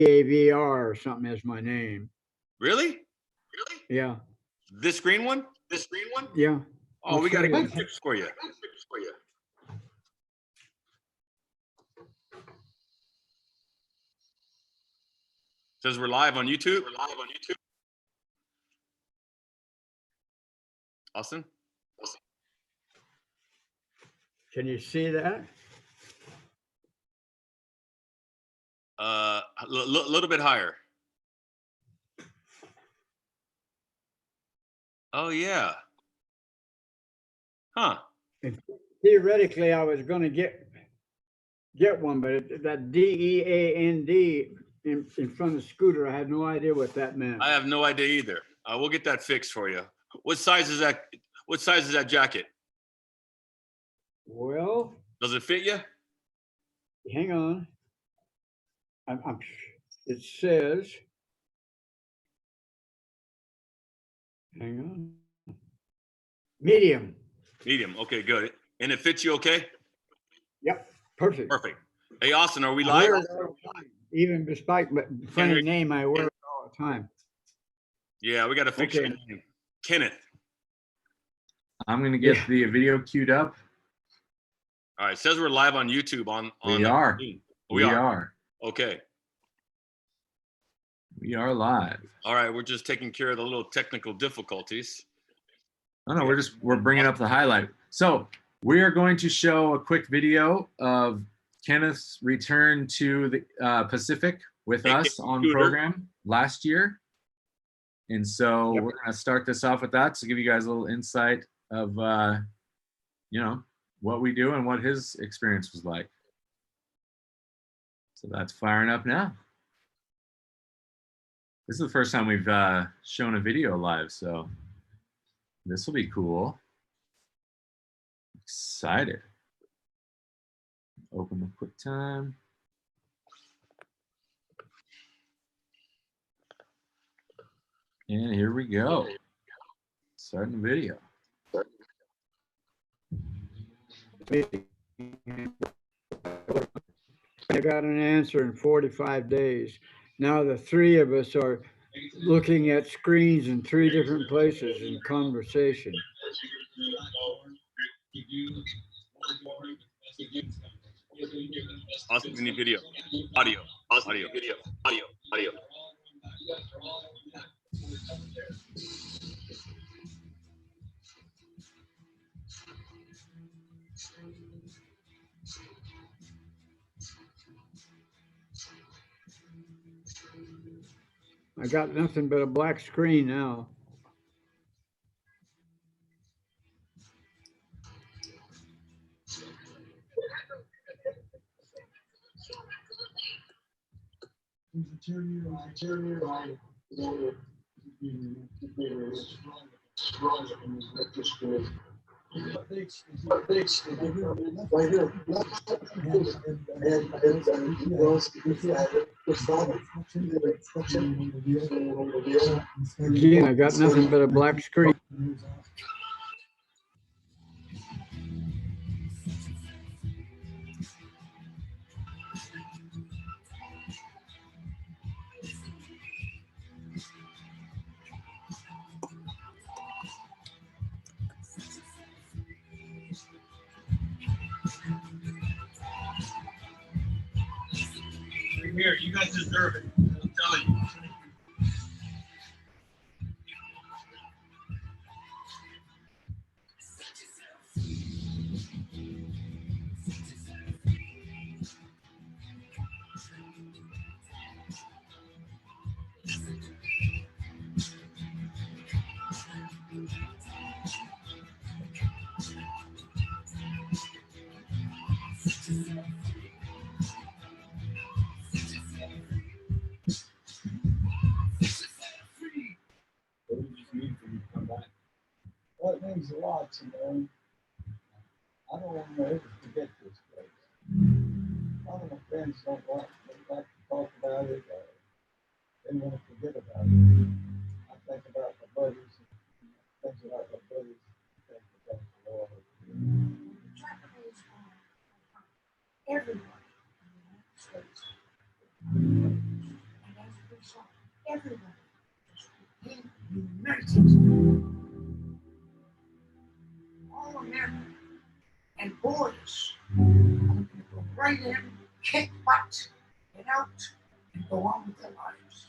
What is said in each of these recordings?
AVR or something is my name. Really? Really? Yeah. This green one? This green one? Yeah. Oh, we got to get fixed for you. Says we're live on YouTube. We're live on YouTube. Austin? Can you see that? A little bit higher. Oh yeah. Huh. And theoretically, I was going to get one, but that DEAND in front of the scooter, I had no idea what that meant. I have no idea either. We'll get that fixed for you. What size is that? What size is that jacket? Well, does it fit you? Hang on. It says, hang on. Medium. Medium. Okay, good. And it fits you okay? Yep. Perfect. Perfect. Hey, Austin, are we live? Even despite my funny name, I wear it all the time. Yeah, we got to fix your name. Kenneth. I'm going to get the video queued up. All right. It says we're live on YouTube. We are. We are. Okay. We are live. All right. We're just taking care of the little technical difficulties. Oh, no, we're bringing up the highlight. So we are going to show a quick video of Kenneth's return to the Pacific with us on program last year. And so we're going to start this off with that to give you guys a little insight of, what we do and what his experience was like. So that's firing up now. This is the first time we've shown a video live, so this will be cool. Excited. Open the QuickTime. And here we go. Starting the video. I got an answer in 45 days. Now the three of us are looking at screens in three different places in conversation. Austin, we need video. Audio. Audio. Video. Audio. Audio. I got nothing but a black screen now. Again, I got nothing but a black screen. Here, you guys deserve it. I'm telling you. Well, it means a lot to me. I don't want to ever forget this place. A lot of my friends don't like to talk about it. They want to forget about it. I think about my buddies, think about my buddies, think about the Lord. Everyone. everybody just became united. All American and boys are going to go right in, kick butt, get out, and go on with their lives.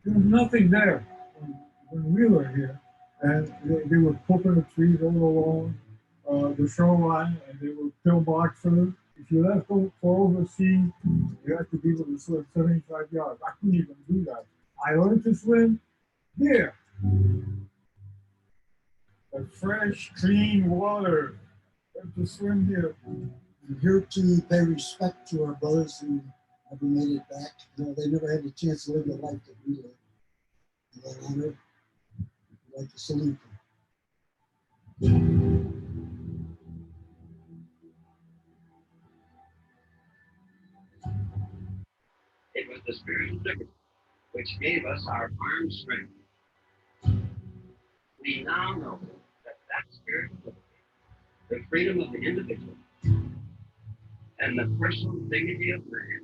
There was nothing there when we were here. And they were coconut trees all along the shoreline, and they were pillboxes. If you left for overseas, you had to be able to swim 75 yards. I couldn't even do that. I learned to swim here. The fresh, clean water. Learned to swim here. I'm here to pay respect to our brothers who never made it back. You know, they never had a chance to live the life that we lived. And that honor, I'd like to salute them. It was the spirit of liberty which gave us our armed strength. We now know that that spirit of liberty, the freedom of the individual, and the personal dignity of man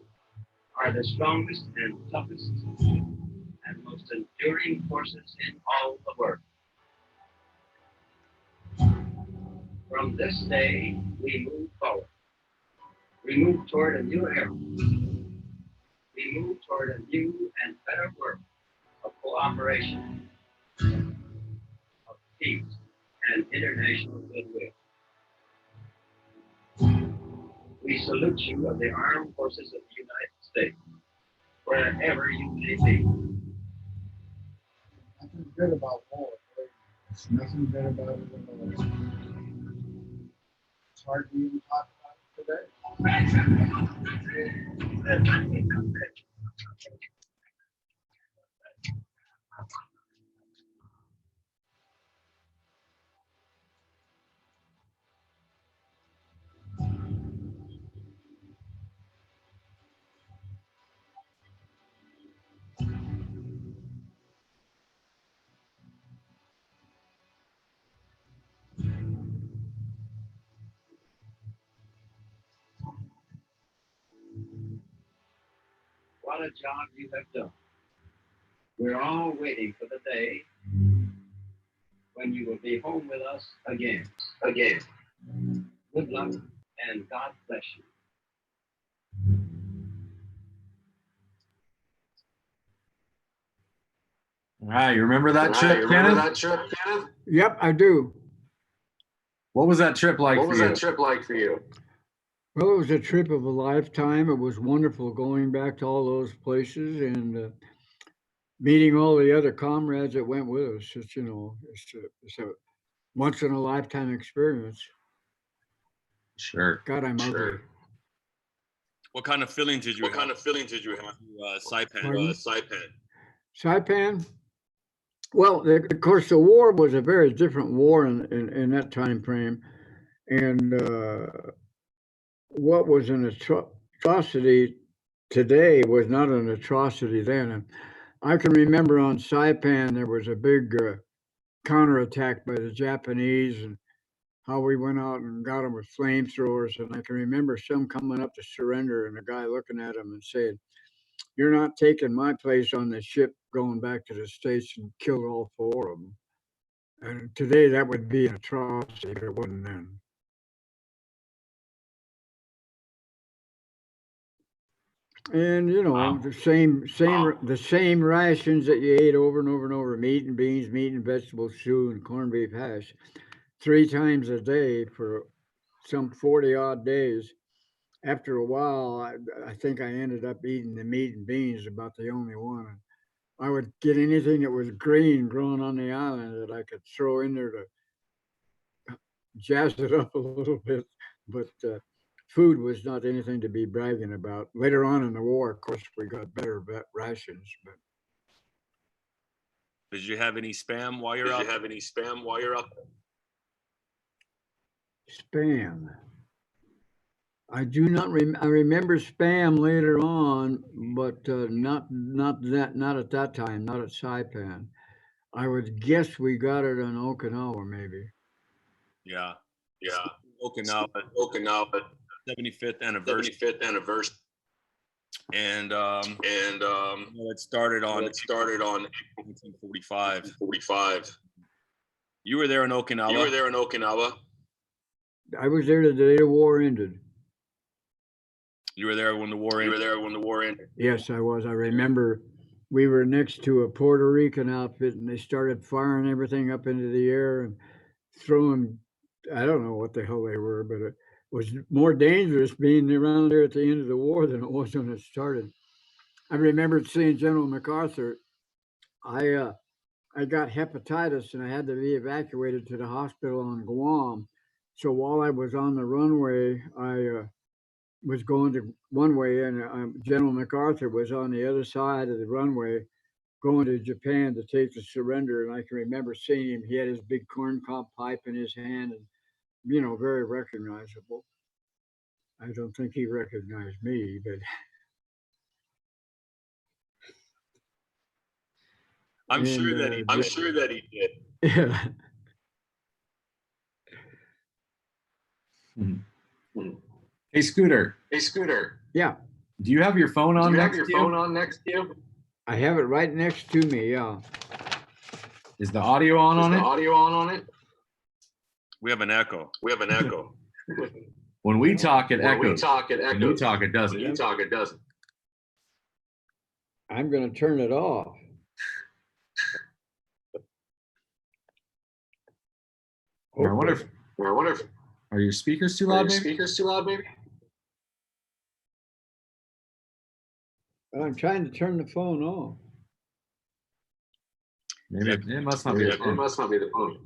are the strongest and toughest and most enduring forces in all the world. From this day, we move forward. We move toward a new era. We move toward a new and better world of cooperation, of peace, and international goodwill. We salute you of the armed forces of the United States, wherever you may be. Nothing good about war. There's nothing good about it at all. It's hard to even talk about it today. What a job you have done. We're all waiting for the day when you will be home with us again. Good luck and God bless you. All right, you remember that trip, Kenneth? Yep, I do. What was that trip like for you? Well, it was a trip of a lifetime. It was wonderful going back to all those places and meeting all the other comrades that went with us. It's, you know, it's a once in a lifetime experience. Sure. God, I'm ugly. What kind of feelings did you have? Saipan? Saipan? Well, of course, the war was a very different war in that time frame. And what was an atrocity today was not an atrocity then. And I can remember on Saipan, there was a big counterattack by the Japanese and how we went out and got them with flamethrowers. And I can remember some coming up to surrender and a guy looking at them and saying, "You're not taking my place on the ship going back to the States," and killed all four of them. And today that would be an atrocity if it wasn't then. And you know, Wow. the same rations that you ate over and over and over: meat and beans, meat and vegetables, stew, and corned beef hash, 3 times a day for some 40 odd days. After a while, I think I ended up eating the meat and beans about the only one. I would get anything that was green growing on the island that I could throw in there to jazz it up a little bit, but food was not anything to be bragging about. Later on in the war, of course, we got better rations. But Did you have any spam while you're out? Spam. I do not. I remember spam later on, but not at that time. Not at Saipan. I would guess we got it on Okinawa, maybe. Yeah. Okinawa 75th anniversary. And it started on 1945. You were there in Okinawa. I was there the day the war ended. You were there when the war ended. Yes, I was. I remember we were next to a Puerto Rican outfit and they started firing everything up into the air and throwing, I don't know what the hell they were, but it was more dangerous being around there at the end of the war than it was when it started. I remember seeing General MacArthur. I got hepatitis and I had to be evacuated to the hospital on Guam. So while I was on the runway, I was going to one way, and General MacArthur was on the other side of the runway going to Japan to take the surrender. And I can remember seeing him. He had his big corncob pipe in his hand and, very recognizable. I don't think he recognized me, but I'm sure that he did. Yeah. Hey, Scooter. Yeah. Do you have your phone on next to you? I have it right next to me. Yeah. Is the audio on it? We have an echo. When we talk, it echoes. When you talk, it doesn't. I'm going to turn it off. I wonder if are your speakers too loud, maybe? I'm trying to turn the phone off. Maybe it must not be the phone.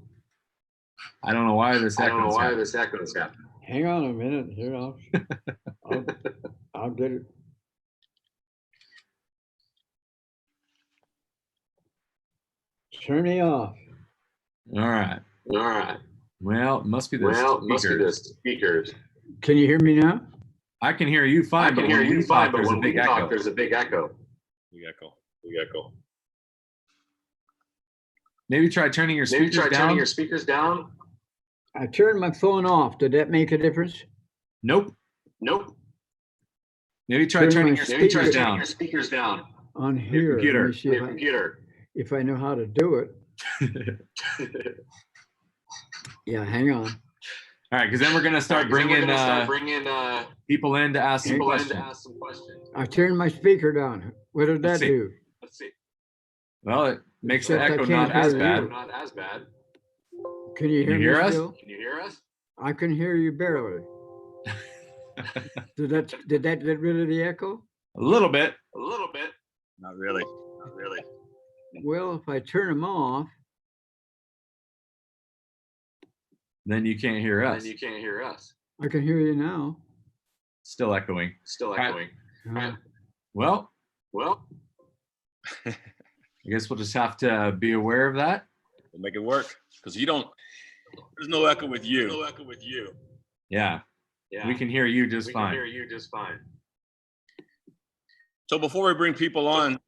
I don't know why this echo is happening. Hang on a minute here. I'll get it. Turn me off. All right. Well, it must be the speakers. Can you hear me now? I can hear you fine, but when we talk, there's a big echo. We echo. Maybe try turning your speakers down. I turned my phone off. Did that make a difference? Nope. Maybe try turning your speakers down. On here. Computer. Let me see if I know how to do it. Yeah, hang on. All right, because then we're going to start bringing people in to ask some questions. I turned my speaker down. What did that do? Let's see. Well, it makes the Except I echo can't not as hear bad. you. Can you hear us? still? I can hear you barely. Did that get rid of the echo? A little bit. Not really. Well, if I turn them off, Then you can't hear us. I can hear you now. Still echoing. Uh, Well, I guess we'll just have to be aware of that. We'll make it work because there's no echo with you. Yeah. We can hear you just fine. So before we bring people on,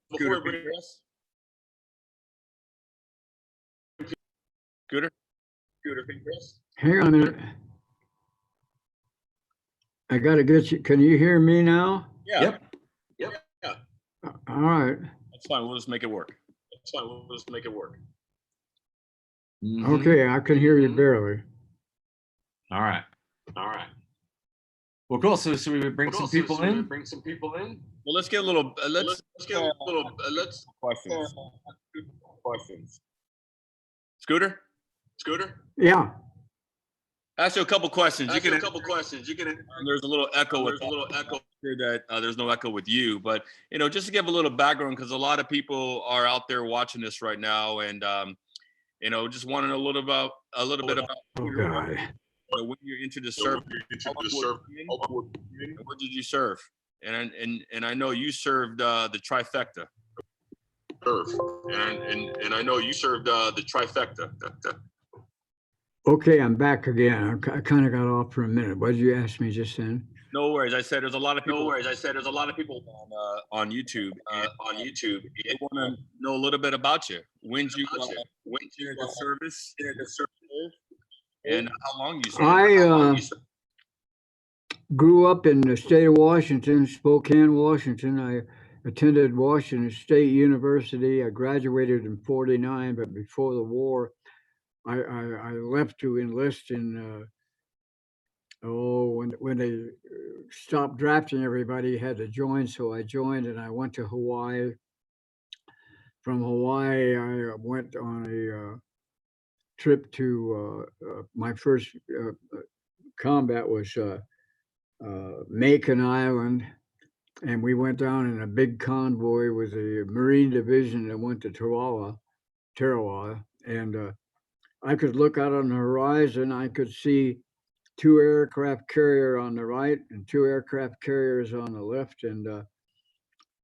Scooter, hang on a minute. I got to get you. Can you hear me now? Yeah. Yep. All right. That's fine. We'll just make it work. Mhm. Okay, I can hear you barely. All right. Well, cool. So should we bring some people in? Well, let's get a little. Let's questions. Scooter. Yeah. Ask you a couple questions. You can. There's a little echo. Here that there's no echo with you, but just to give a little background, because a lot of people are out there watching this right now, and just want to know a little bit about Oh God. when you're into the service. Where did you serve? And I know you served the trifecta. Okay, I'm back again. I kind of got off for a minute. What did you ask me just then? No worries. I said there's a lot of people. On YouTube. They want to know a little bit about you. When did you enter the service? And how long you served? grew up in the state of Washington, Spokane, Washington. I attended Washington State University. I graduated in '49, but before the war, I left to enlist in when they stopped drafting everybody, you had to join. So I joined and I went to Hawaii. From Hawaii, I went on a trip to my first combat was Macon Island, and we went down in a big convoy with the Marine Division that went to Tarawa, and I could look out on the horizon. I could see two aircraft carrier on the right and two aircraft carriers on the left, and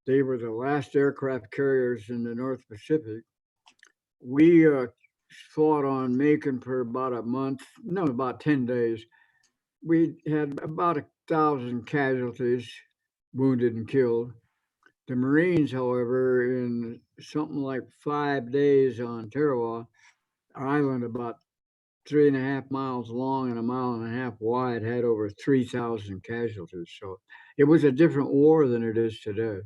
they were the last aircraft carriers in the North Pacific. We fought on Macon for about a month, no, about 10 days. We had about 1,000 casualties, wounded and killed. The Marines, however, in something like 5 days on Tarawa Island, about 3.5 miles long and 1.5 miles wide, had over 3,000 casualties. So it was a different war than it is today.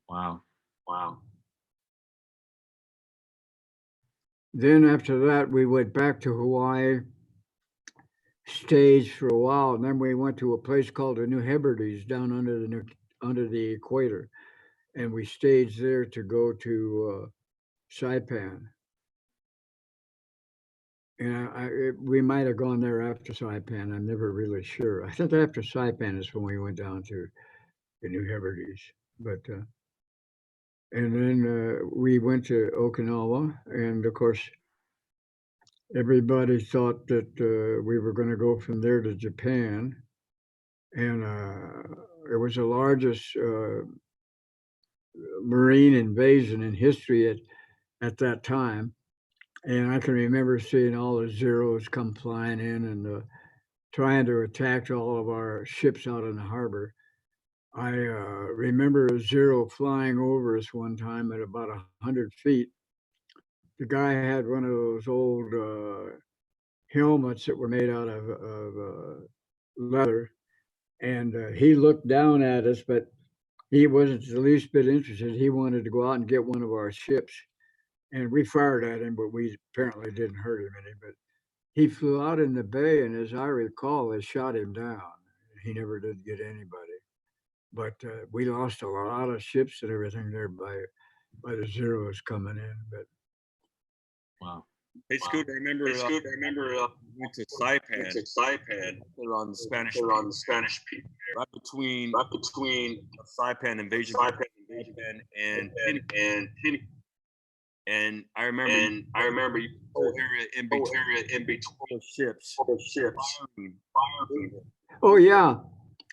Wow. Wow. Then after that, we went back to Hawaii, staged for a while, and then we went to a place called the New Hebrides down under the equator, and we staged there to go to Saipan. And we might have gone there after Saipan. I'm never really sure. I think after Saipan is when we went down to the New Hebrides. But and then we went to Okinawa, and of course, everybody thought that we were going to go from there to Japan, and it was the largest Marine invasion in history at that time. And I can remember seeing all the Zeros come flying in and trying to attack all of our ships out in the harbor. I remember a Zero flying over us one time at about 100 feet. The guy had one of those old helmets that were made out of leather, and he looked down at us, but he wasn't the least bit interested. He wanted to go out and get one of our ships, and we fired at him, but we apparently didn't hurt him any. But he flew out in the bay, and as I recall, they shot him down. He never did get anybody. But we lost a lot of ships and everything there by the Zeros coming in. But Wow. Hey, Scoot, I remember went to Saipan. They're on the Spanish people. Right between the Saipan invasion and Tinian. And I remember you whole area in between ships. oh yeah,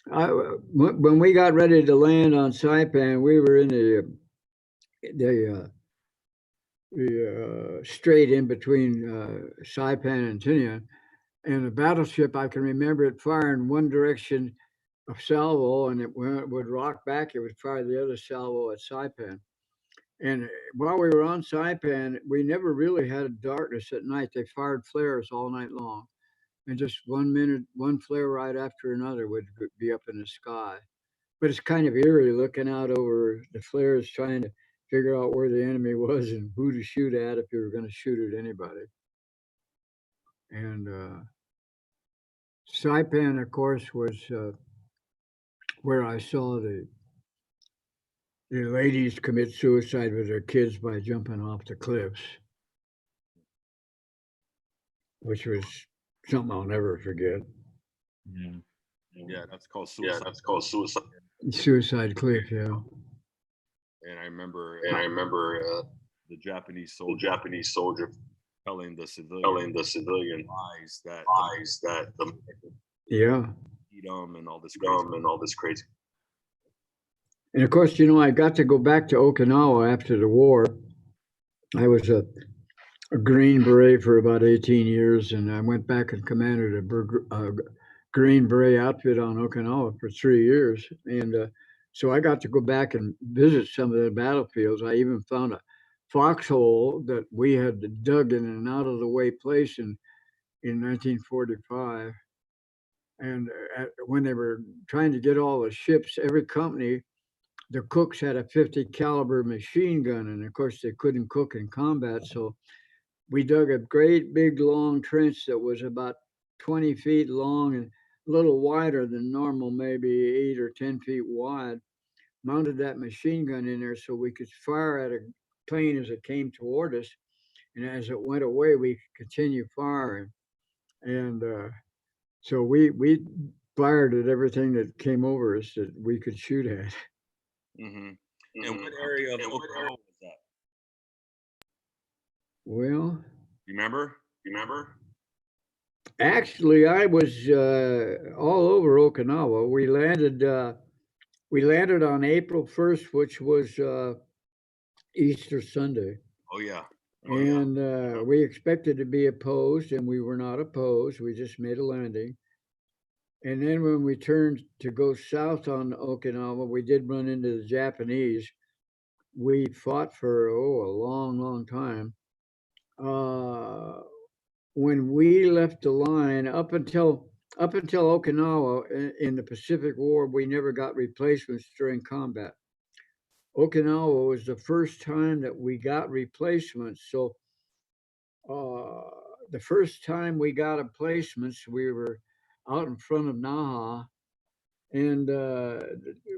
when we got ready to land on Saipan, we were in the strait in between Saipan and Tinian, and the battleship. I can remember it firing one direction of salvo, and when it would rock back, it would fire the other salvo at Saipan. And while we were on Saipan, we never really had darkness at night. They fired flares all night long, and just 1 minute, one flare right after another would be up in the sky. But it's kind of eerie looking out over the flares, trying to figure out where the enemy was and who to shoot at if you were going to shoot at anybody. And Saipan, of course, was where I saw the ladies commit suicide with their kids by jumping off the cliffs, which was something I'll never forget. Yeah, that's called suicide. Suicide cliff, yeah. And I remember the Japanese soldier telling the civilian lies that the yeah eat them and all this crazy. And of course, I got to go back to Okinawa after the war. I was a Green Beret for about 18 years, and I went back and commanded a Green Beret outfit on Okinawa for 3 years. And so I got to go back and visit some of the battlefields. I even found a foxhole that we had dug in an out of the way place, and in 1945. And when they were trying to get all the ships, every company, the cooks had a 50 caliber machine gun, and of course they couldn't cook in combat. So we dug a great big long trench that was about 20 feet long and a little wider than normal, maybe 8 or 10 feet wide. Mounted that machine gun in there so we could fire at a plane as it came toward us, and as it went away, we could continue firing. And so we fired at everything that came over us that we could shoot at. Mm-hmm. And what area of Oklahoma was that? Well, You remember? You remember? actually, I was all over Okinawa. We landed on April 1st, which was Easter Sunday. Oh yeah. And we expected to be opposed, and we were not opposed. We just made a landing. And then when we turned to go south on Okinawa, we did run into the Japanese. We fought for, a long, long time. When we left the line, up until Okinawa in the Pacific War, we never got replacements during combat. Okinawa was the first time that we got replacements. So the first time we got replacements, we were out in front of Naha, and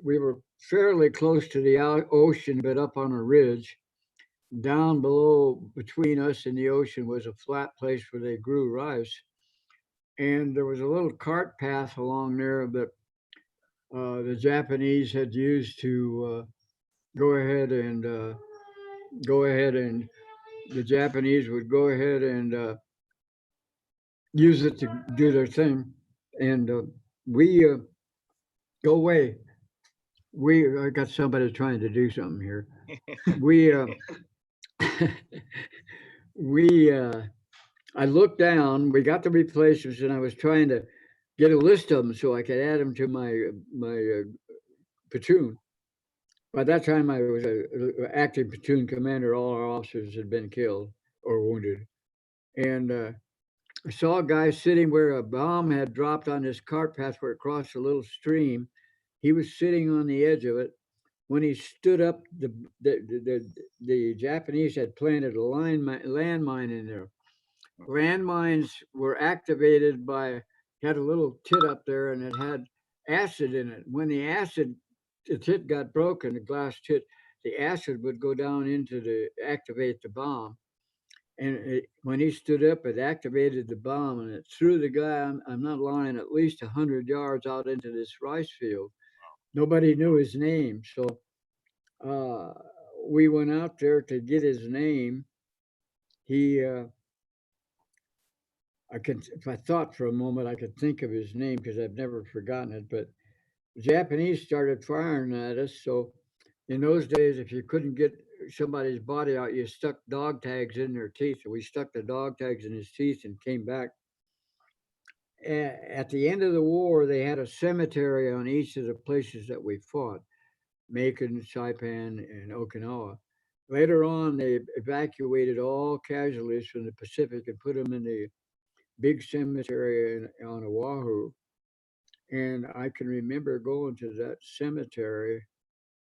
we were fairly close to the ocean, but up on a ridge. Down below, between us and the ocean, was a flat place where they grew rice. And there was a little cart path along there that the Japanese had used to go ahead and the Japanese would go ahead and use it to do their thing. And we go away. I got somebody trying to do something here. We I looked down. We got the replacements, and I was trying to get a list of them so I could add them to my platoon. By that time, I was an active platoon commander. All our officers had been killed or wounded, and I saw a guy sitting where a bomb had dropped on this cart path where it crossed a little stream. He was sitting on the edge of it. When he stood up, the Japanese had planted a landmine in there. Landmines were activated by, had a little tit up there, and it had acid in it. When the tit got broken, the glass tit, the acid would go down activate the bomb. And when he stood up, it activated the bomb, and it threw the guy, I'm not lying, at least 100 yards out into this rice field. Nobody knew his name. So we went out there to get his name. If I thought for a moment, I could think of his name because I've never forgotten it. But the Japanese started firing at us. So in those days, if you couldn't get somebody's body out, you stuck dog tags in their teeth. So we stuck the dog tags in his teeth and came back. At the end of the war, they had a cemetery on each of the places that we fought, Macon, Saipan, and Okinawa. Later on, they evacuated all casualties from the Pacific and put them in the big cemetery on Oahu. And I can remember going to that cemetery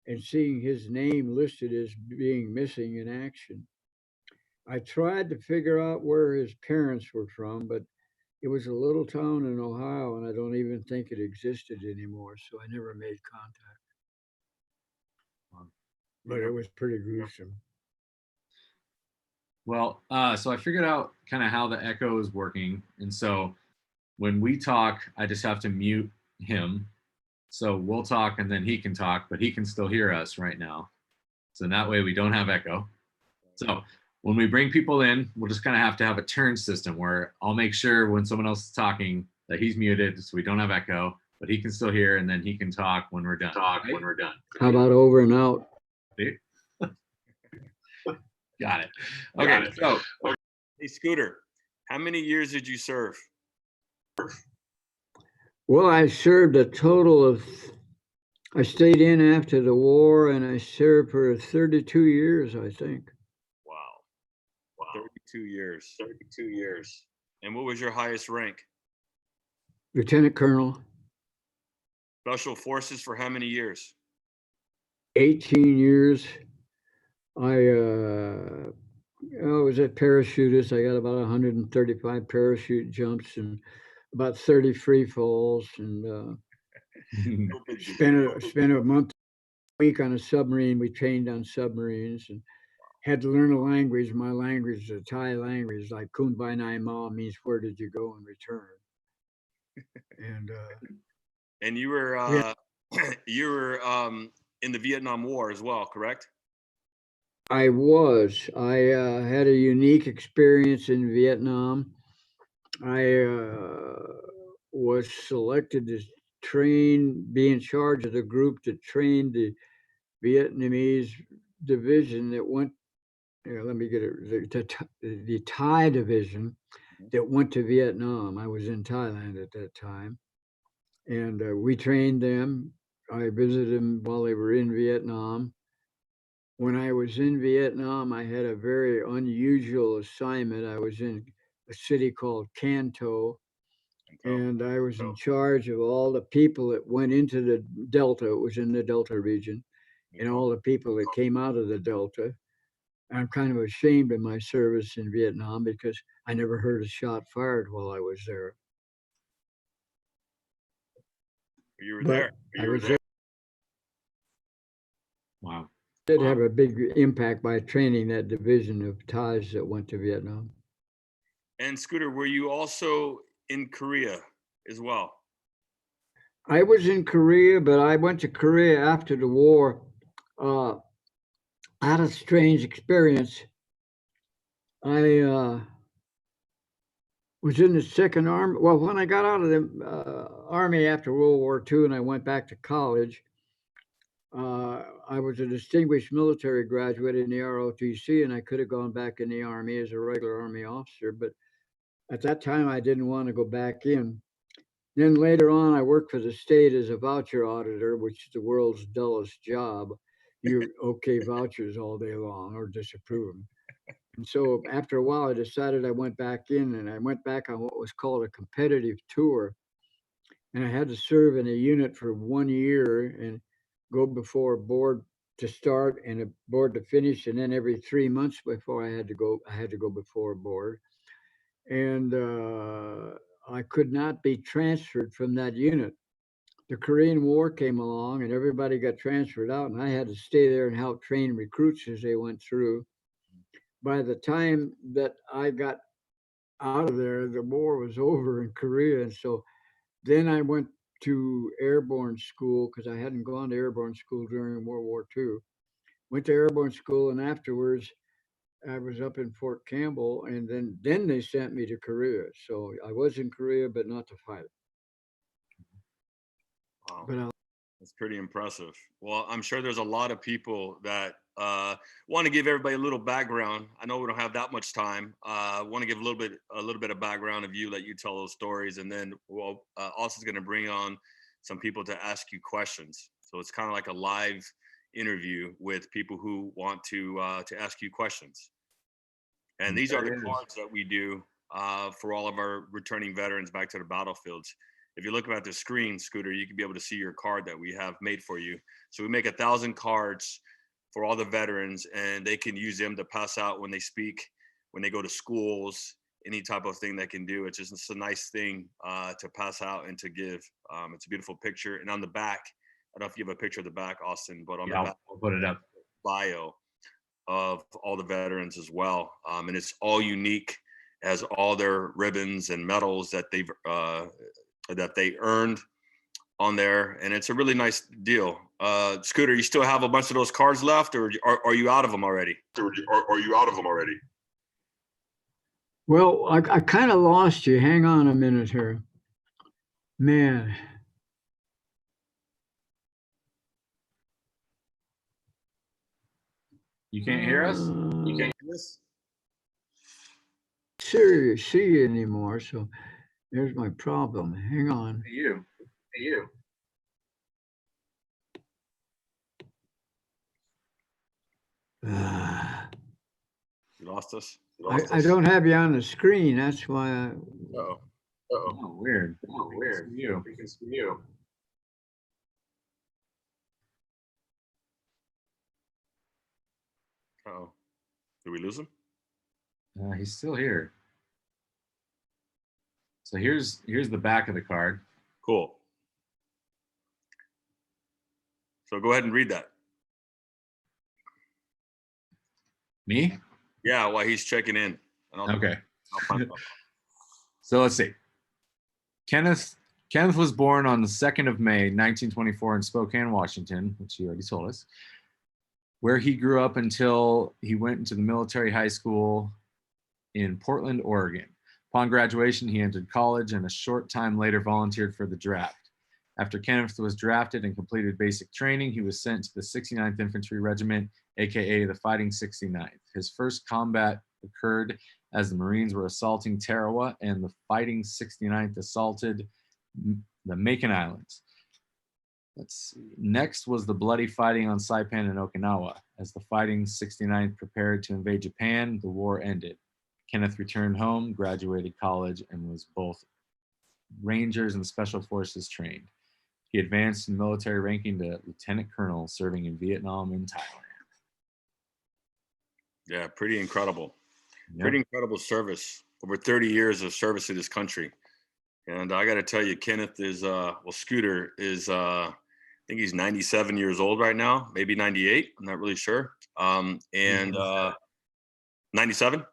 and seeing his name listed as being missing in action. I tried to figure out where his parents were from, but it was a little town in Ohio, and I don't even think it existed anymore, so I never made contact. But it was pretty gruesome. Well, so I figured out kind of how the echo is working. And so when we talk, I just have to mute him. So we'll talk and then he can talk, but he can still hear us right now. So in that way we don't have echo. So when we bring people in, we'll just kind of have to have a turn system where I'll make sure when someone else is talking that he's muted so we don't have echo, but he can still hear and then he can talk when we're done. How about over and out? Got it. Okay, so. Hey, Scooter, how many years did you serve? Well, I served a total of, I stayed in after the war and I served for 32 years, I think. Wow. 32 years. And what was your highest rank? Lieutenant Colonel, Special Forces for how many years? 18 years. I was a parachutist. I got about 135 parachute jumps and about 30 free falls, and spent a week on a submarine. We trained on submarines and had to learn a language. My language is a Thai language, like Kun Bai Nai Ma means where did you go and return. And you were Yeah. you were in the Vietnam War as well, correct? I was. I had a unique experience in Vietnam. I was selected to be in charge of the group that trained the Vietnamese division that went. Let me get it. The Thai division that went to Vietnam. I was in Thailand at that time, and we trained them. I visited them while they were in Vietnam. When I was in Vietnam, I had a very unusual assignment. I was in a city called Canto, and I was in charge of all the people that went into the Delta. It was in the Delta region, and all the people that came out of the Delta. I'm kind of ashamed of my service in Vietnam because I never heard a shot fired while I was there. You were But there. I was there. Wow. Did have a big impact by training that division of Thais that went to Vietnam. And Scooter, were you also in Korea as well? I was in Korea, but I went to Korea after the war. I had a strange experience. I was in the Second Army. Well, when I got out of the Army after World War II and I went back to college, I was a distinguished military graduate in the ROTC, and I could have gone back in the Army as a regular Army officer, but at that time I didn't want to go back in. Then later on, I worked for the state as a voucher auditor, which is the world's dullest job. You okay vouchers all day long or disapprove them. And so after a while, I decided I went back in, and I went back on what was called a competitive tour. And I had to serve in a unit for 1 year and go before a board to start and a board to finish. And then every 3 months before I had to go before a board. And I could not be transferred from that unit. The Korean War came along and everybody got transferred out, and I had to stay there and help train recruits as they went through. By the time that I got out of there, the war was over in Korea. And so then I went to airborne school because I hadn't gone to airborne school during World War II. Went to airborne school, and afterwards I was up in Fort Campbell, and then they sent me to Korea. So I was in Korea, but not to fight. Wow. But That's pretty impressive. Well, I'm sure there's a lot of people that want to give everybody a little background. I know we don't have that much time. Want to give a little bit of background of you, let you tell those stories, and then Austin's going to bring on some people to ask you questions. So it's kind of like a live interview with people who want to ask you questions. And these are the cards that we do for all of our returning veterans back to the battlefields. If you're looking at the screen, Scooter, you can be able to see your card that we have made for you. So we make 1,000 cards for all the veterans, and they can use them to pass out when they speak, when they go to schools, any type of thing they can do. It's just a nice thing to pass out and to give. It's a beautiful picture. And on the back, I don't know if you have a picture of the back, Austin, but on the back, we'll put it up. Bio of all the veterans as well. And it's all unique, as all their ribbons and medals that they earned on there, and it's a really nice deal. Scooter, you still have a bunch of those cards left, or are you out of them already? well, I kind of lost you. Hang on a minute here, man. You can't hear us? You can't hear us? See you anymore. So there's my problem. Hang on. You. Ah. You lost us. I don't have you on the screen. That's why I, Uh-oh. Oh, weird. Oh, weird. You. It's for you. Uh-oh. Did we lose him? He's still here. So here's the back of the card. Cool. So go ahead and read that. Me? Yeah, while he's checking in. And Okay. I'll find out. So let's see. Kenneth was born on the 2nd of May, 1924 in Spokane, Washington, which he already told us, where he grew up until he went into the military high school in Portland, Oregon. Upon graduation, he entered college and a short time later volunteered for the draft. After Kenneth was drafted and completed basic training, he was sent to the 69th Infantry Regiment, aka the Fighting 69th. His first combat occurred as the Marines were assaulting Tarawa and the Fighting 69th assaulted the Makin Islands. Let's see. Next was the bloody fighting on Saipan and Okinawa. As the Fighting 69th prepared to invade Japan, the war ended. Kenneth returned home, graduated college, and was both Rangers and Special Forces trained. He advanced in military ranking to Lieutenant Colonel, serving in Vietnam and Thailand. Yeah, pretty incredible. Yep. Pretty incredible service. Over 30 years of service to this country. And I got to tell you, Kenneth is, Scooter is, I think he's 97 years old right now, maybe 98. I'm not really sure. 97? I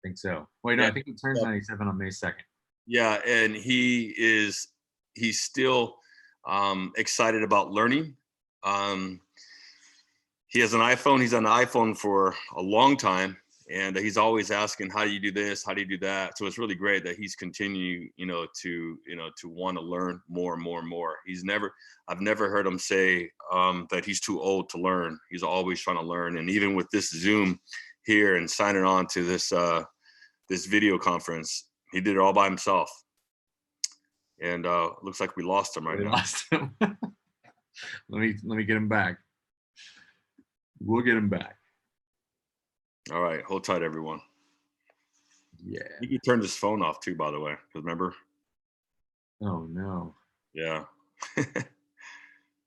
think so. Wait, no, Yeah. I think he turns 97 on May 2nd. Yeah, and he's still excited about learning. He has an iPhone. He's on the iPhone for a long time, and he's always asking, "How do you do this? How do you do that?" So it's really great that he's continuing, to want to learn more and more and more. I've never heard him say that he's too old to learn. He's always trying to learn, and even with this Zoom here and signing on to this this video conference, he did it all by himself. And looks like we lost him right We now. lost him. let me get him back. We'll get him back. All right, hold tight, everyone. Yeah. He turned his phone off too, by the way. Remember? Oh no. Yeah.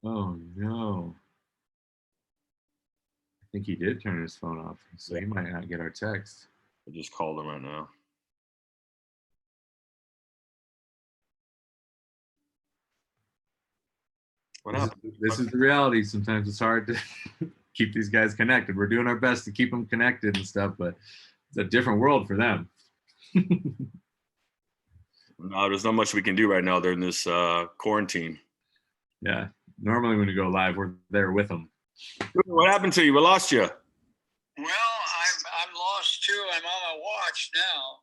Oh no. I think he did turn his phone off, so he might not get our text. I just called him right now. What happened? This is the reality. Sometimes it's hard to keep these guys connected. We're doing our best to keep them connected and stuff, but it's a different world for them. No, there's not much we can do right now during this quarantine. Yeah. Normally when we go live, we're there with them. What happened to you? We lost you. Well, I'm lost too. I'm on my watch now.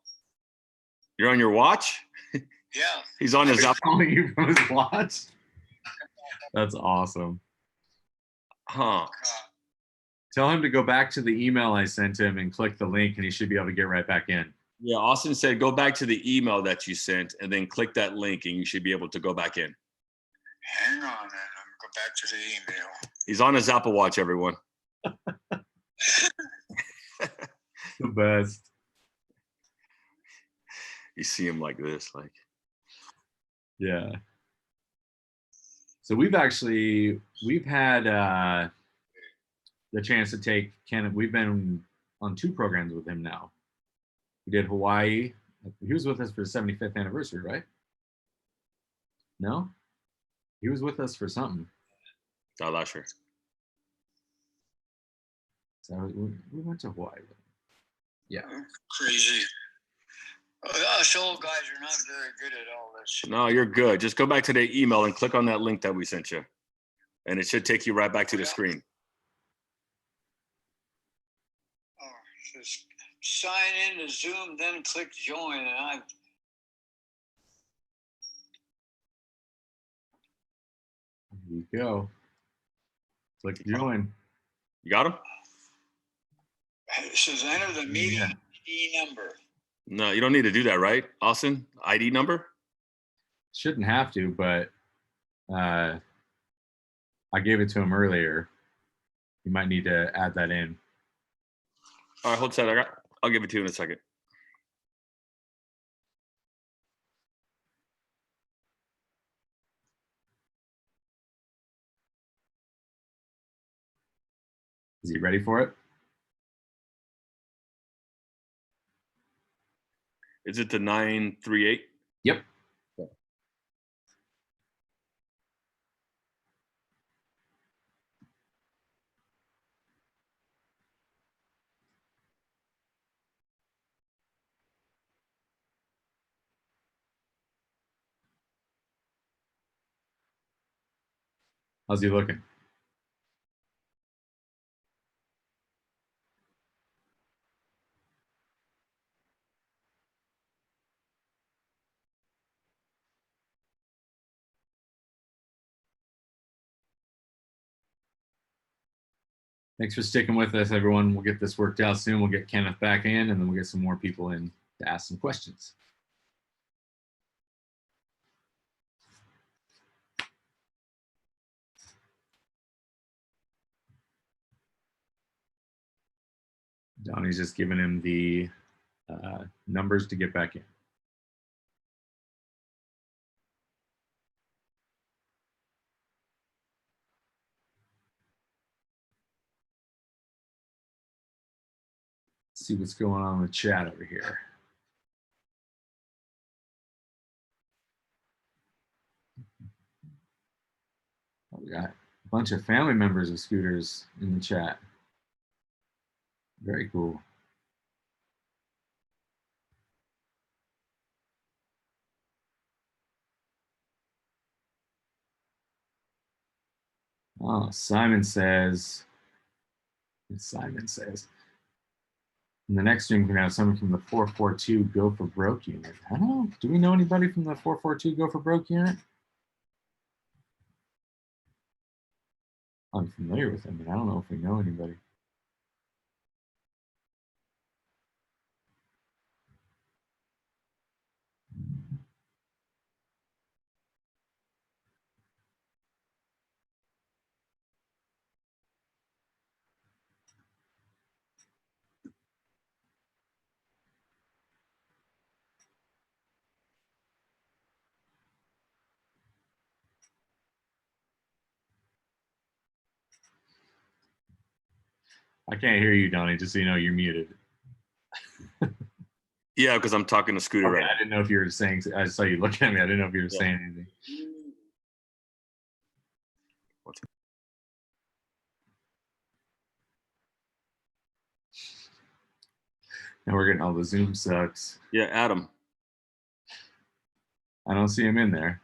You're on your watch? Yeah. He's on his He's Apple. calling you from his watch. That's awesome. Huh. Tell him to go back to the email I sent him and click the link, and he should be able to get right back in. Yeah, Austin said go back to the email that you sent and then click that link and you should be able to go back in. Hang on, then. I'm gonna go back to the email. He's on his Apple Watch, everyone. The best. You see him like this, like. Yeah. So we've had the chance to take Kenneth. We've been on 2 programs with him now. We did Hawaii. He was with us for the 75th anniversary, right? No? He was with us for something. Last year. So we went to Hawaii. Yeah. Crazy. Us old guys are not very good at all this. No, you're good. Just go back to the email and click on that link that we sent you. And it should take you right back to the screen. Oh, just sign in to Zoom, then click join, and There you go. Click join. You got him? it says enter the meeting Yeah. ID number. No, you don't need to do that, right? Austin, ID number? Shouldn't have to, but I gave it to him earlier. You might need to add that in. All right, hold tight. I'll give it to you in a second. Is he ready for it? Is it the 938? Yep. How's he looking? Thanks for sticking with us, everyone. We'll get this worked out soon. We'll get Kenneth back in, and then we'll get some more people in to ask some questions. Donnie's just giving him the numbers to get back in. Let's see what's going on in the chat over here. Oh, we got a bunch of family members of Scooters in the chat. Very cool. Oh, Simon says, in the next stream, we're going to have someone from the 442 Go for Broke unit. I don't know. Do we know anybody from the 442 Go for Broke unit? I'm familiar with them, but I don't know if we know anybody. I can't hear you, Donnie, just so you know you're muted. Yeah, because I'm talking to Scooter Okay, right I didn't know if you were saying, I saw you looking at me. I didn't know if you were Yeah. saying anything. Now we're getting all the Zoom sucks. Yeah, Adam. I don't see him in there.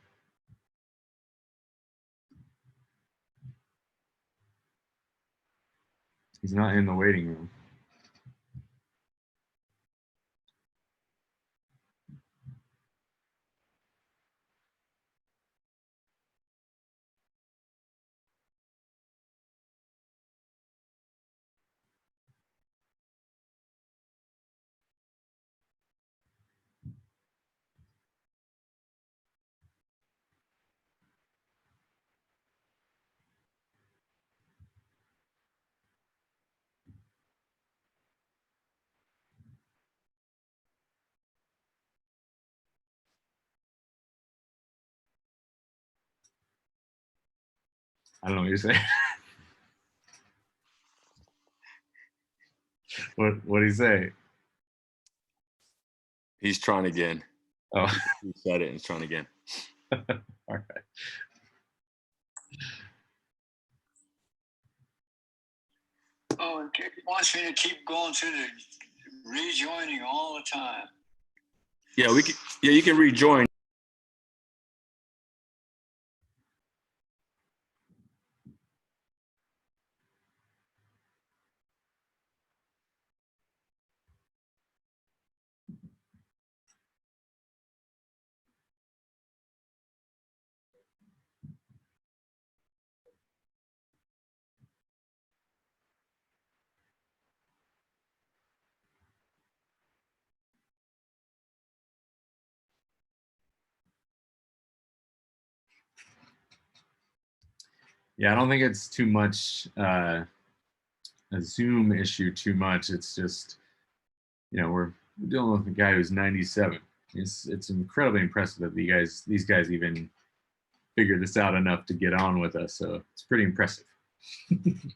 He's not in the waiting room. I don't know what you're saying. What did he say? He's trying again. Oh, He said it and he's trying again. all right. Oh, it wants me to keep going through the rejoining all the time. Yeah, we can. Yeah, you can rejoin. Yeah, I don't think it's too much a Zoom issue too much. It's just you know, we're dealing with a guy who's 97. It's incredibly impressive that these guys even figured this out enough to get on with us. So it's pretty impressive.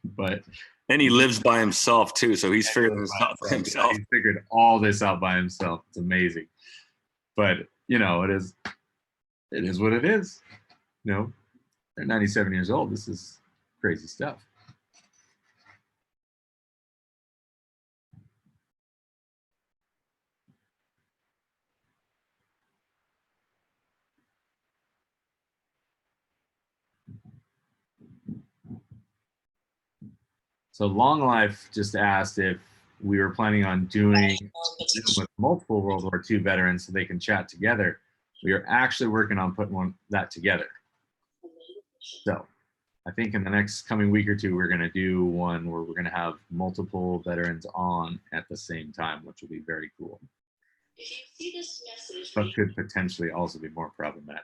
But And he lives by himself too, so he's figured this out by himself. He figured all this out by himself. It's amazing. But you know, it is what it is. You know, they're 97 years old. This is crazy stuff. So Long Life just asked if we were planning on doing with multiple World War II veterans so they can chat together. We are actually working on putting that together. So I think in the next coming week or two, we're going to do one where we're going to have multiple veterans on at the same time, which will be very cool. If you see this message, but could potentially also be more problematic.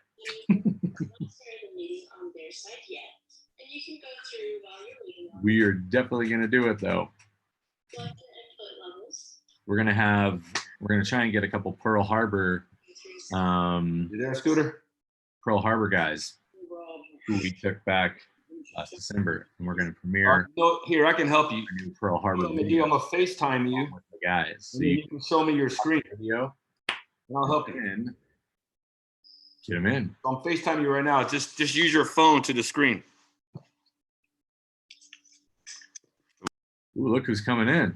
We are definitely going to do it though. We're going to try and get a couple Pearl Harbor, You there, Scooter? Pearl Harbor guys who we took back last December, and we're going to premiere. Here, I can help you. A new Pearl Harbor video. I'm gonna FaceTime you with the guys. So you can show me your screen video, and I'll help you. Get them in. So I'm FaceTime you right now. Just use your phone to the screen. Ooh, look who's coming in.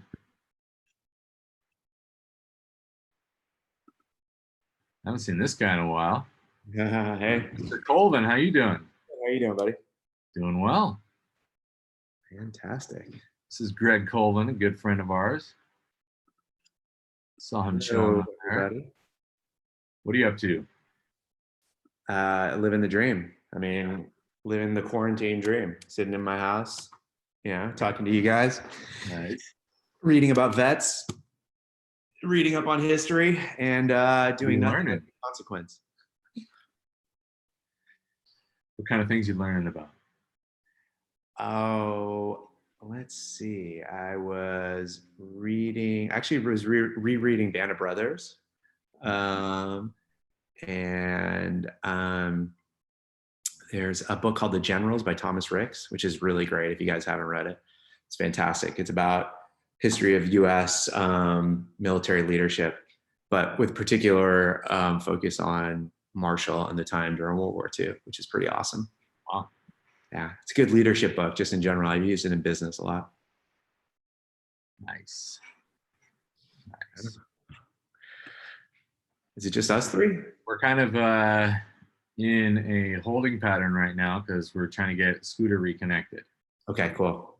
I haven't seen this guy in a while. Hey. Mr. Colvin, how you doing? How you doing, buddy? Doing well. Fantastic. This is Greg Colvin, a good friend of ours. Saw him chilling up there. What are you up to? Living the dream. I mean, living the quarantine dream. Sitting in my house, you know, talking to you guys. Nice. Reading about vets, reading up on history, and doing nothing with consequence. What kind of things you learning about? Oh, let's see. I was reading, actually was rereading Band of Brothers. There's a book called The Generals by Thomas Ricks, which is really great if you guys haven't read it. It's fantastic. It's about history of US military leadership, but with particular focus on Marshall and the time during World War II, which is pretty awesome. Wow. Yeah, it's a good leadership book just in general. I've used it in business a lot. Nice. Nice. Is it just us three? We're kind of in a holding pattern right now because we're trying to get Scooter reconnected. Okay, cool.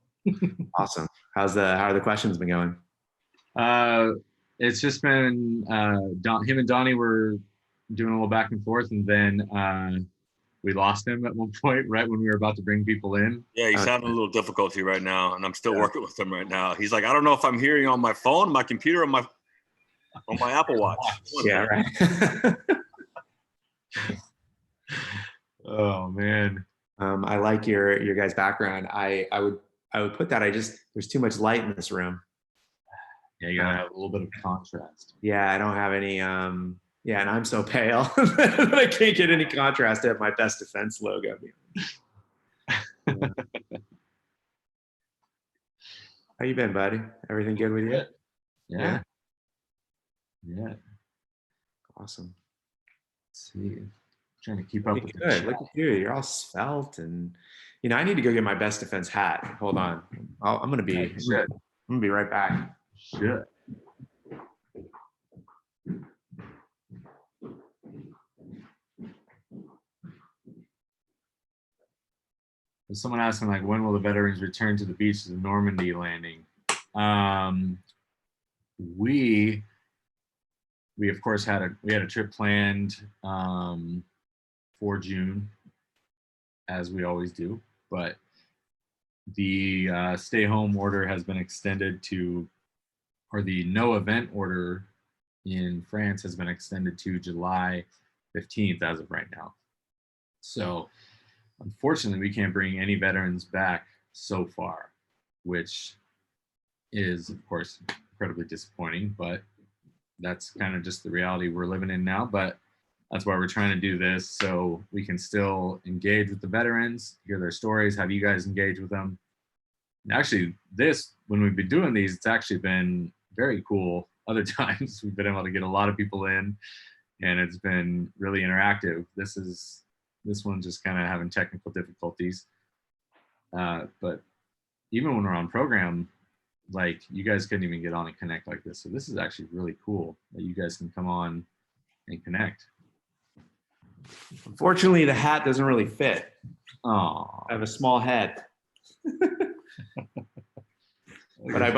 Awesome. How are the questions been going? It's just been him and Donnie were doing a little back and forth, and then we lost him at one point right when we were about to bring people in. Yeah, he's having a little difficulty right now, and I'm still working with him right now. He's like, I don't know if I'm hearing on my phone, my computer, or on my Apple Watch. Yeah, right. Oh man. I like your guys' background. I would put that. There's too much light in this room. Yeah, you gotta have a little bit of contrast. Yeah, I don't have any. Yeah, and I'm so pale that I can't get any contrast to have my best defense logo. How you been, buddy? Everything good with you? Yeah. Yeah. Awesome. Let's see. Trying to keep up with good. Look at you. You're all svelte, and you know I need to go get my best defense hat. Hold on. I'm gonna be right back. Shit. There's someone asking like, when will the veterans return to the beaches of Normandy landing? We of course had a trip planned for June, as we always do, but the stay home order has been extended to, or the no event order in France has been extended to July 15th as of right now. So unfortunately, we can't bring any veterans back so far, which is of course incredibly disappointing, but that's kind of just the reality we're living in now. But that's why we're trying to do this, so we can still engage with the veterans, hear their stories, have you guys engage with them. And actually, when we've been doing these, it's actually been very cool. Other times we've been able to get a lot of people in, and it's been really interactive. This one's just kind of having technical difficulties. But even when we're on program, like, you guys couldn't even get on and connect like this. So this is actually really cool that you guys can come on and connect. Unfortunately, the hat doesn't really fit. Oh, I have a small head. But I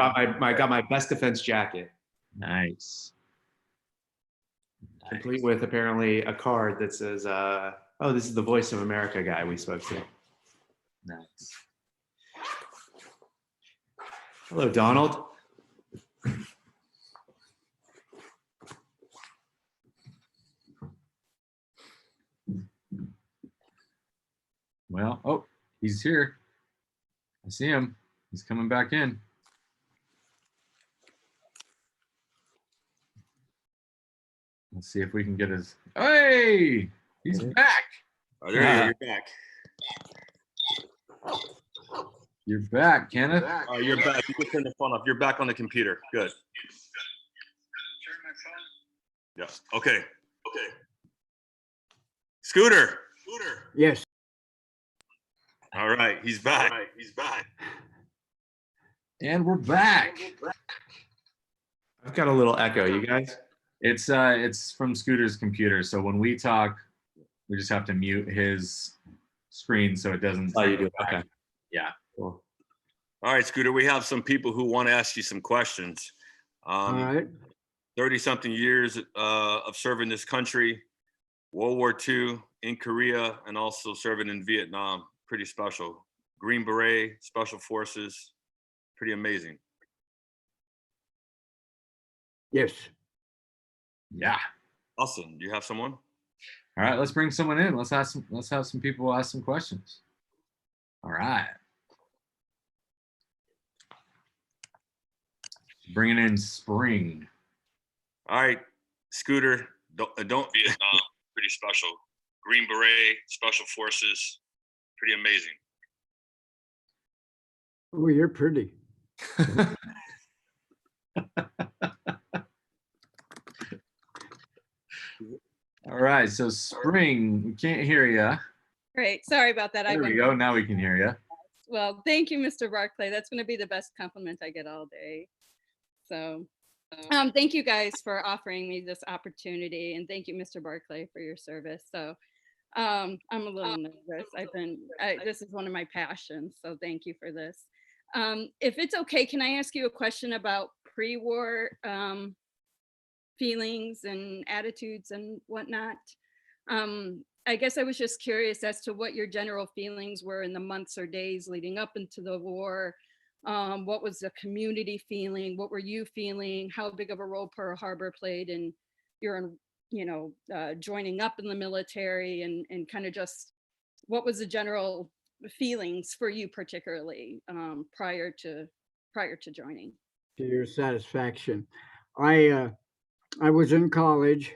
got my best defense jacket. Nice. Complete with apparently a card that says, oh, this is the Voice of America guy we spoke to. Nice. Hello, Donald. Well, oh, he's here. I see him. He's coming back in. Let's see if we can get his. Hey, he's back. Oh, there you go. You're back. You're back, Kenneth. Oh, you're back. You can turn the phone off. You're back on the computer. Good. Turn my phone. Yes. Okay. Scooter. Yes. All right. He's back. And we're back. I've got a little echo. You guys? It's from Scooter's computer. So when we talk, we just have to mute his screen so it doesn't. Oh, you do. Okay. Yeah. Cool. All right, Scooter. We have some people who want to ask you some questions. All right. 30-something years of serving this country, World War II, in Korea, and also serving in Vietnam. Pretty special. Green Beret, Special Forces. Pretty amazing. Yes. Yeah. Awesome. Do you have someone? All right, let's bring someone in. Let's have some people ask some questions. All right. Bringing in Spring. All right, Scooter. Don't Vietnam. Pretty special. Green Beret, Special Forces. Pretty amazing. Oh, you're pretty. All right, so Spring, we can't hear you. Great. Sorry about that. There we go. Now we can hear you. Well, thank you, Mr. Barclay. That's going to be the best compliment I get all day. So thank you guys for offering me this opportunity. And thank you, Mr. Barclay, for your service. So I'm a little nervous. This is one of my passions. So thank you for this. If it's okay, can I ask you a question about pre-war feelings and attitudes and whatnot? I guess I was just curious as to what your general feelings were in the months or days leading up into the war. What was the community feeling? What were you feeling? How big of a role Pearl Harbor played in your, joining up in the military, and kind of just what was the general feelings for you particularly prior to joining? To your satisfaction. I was in college.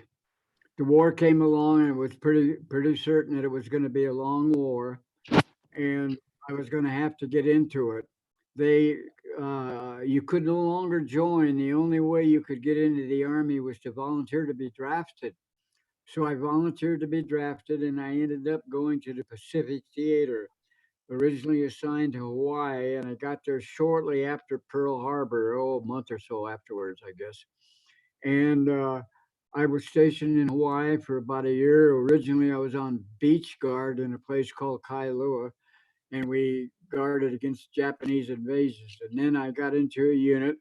The war came along, and it was pretty certain that it was going to be a long war, and I was going to have to get into it. You could no longer join. The only way you could get into the Army was to volunteer to be drafted. So I volunteered to be drafted, and I ended up going to the Pacific Theater, originally assigned to Hawaii, and I got there shortly after Pearl Harbor, a month or so afterwards, I guess. And I was stationed in Hawaii for about a year. Originally, I was on beach guard in a place called Kailua, and we guarded against Japanese invasions. And then I got into a unit.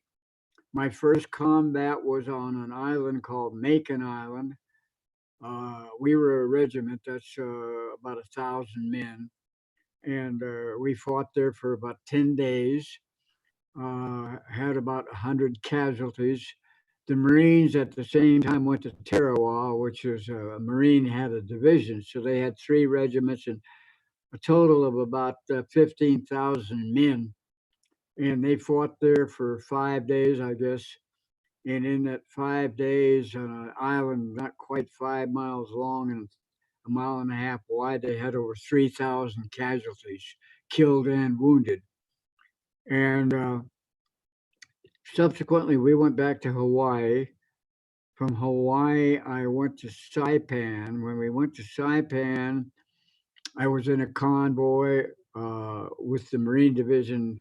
My first combat was on an island called Macon Island. We were a regiment, that's about 1,000 men. And we fought there for about 10 days, had about 100 casualties. The Marines at the same time went to Tarawa, which was a Marine had a division. So they had 3 regiments and a total of about 15,000 men. And they fought there for 5 days, I guess. And in that 5 days on an island not quite 5 miles long and a mile and a half wide, they had over 3,000 casualties, killed and wounded. And subsequently, we went back to Hawaii. From Hawaii, I went to Saipan. When we went to Saipan, I was in a convoy with the Marine Division.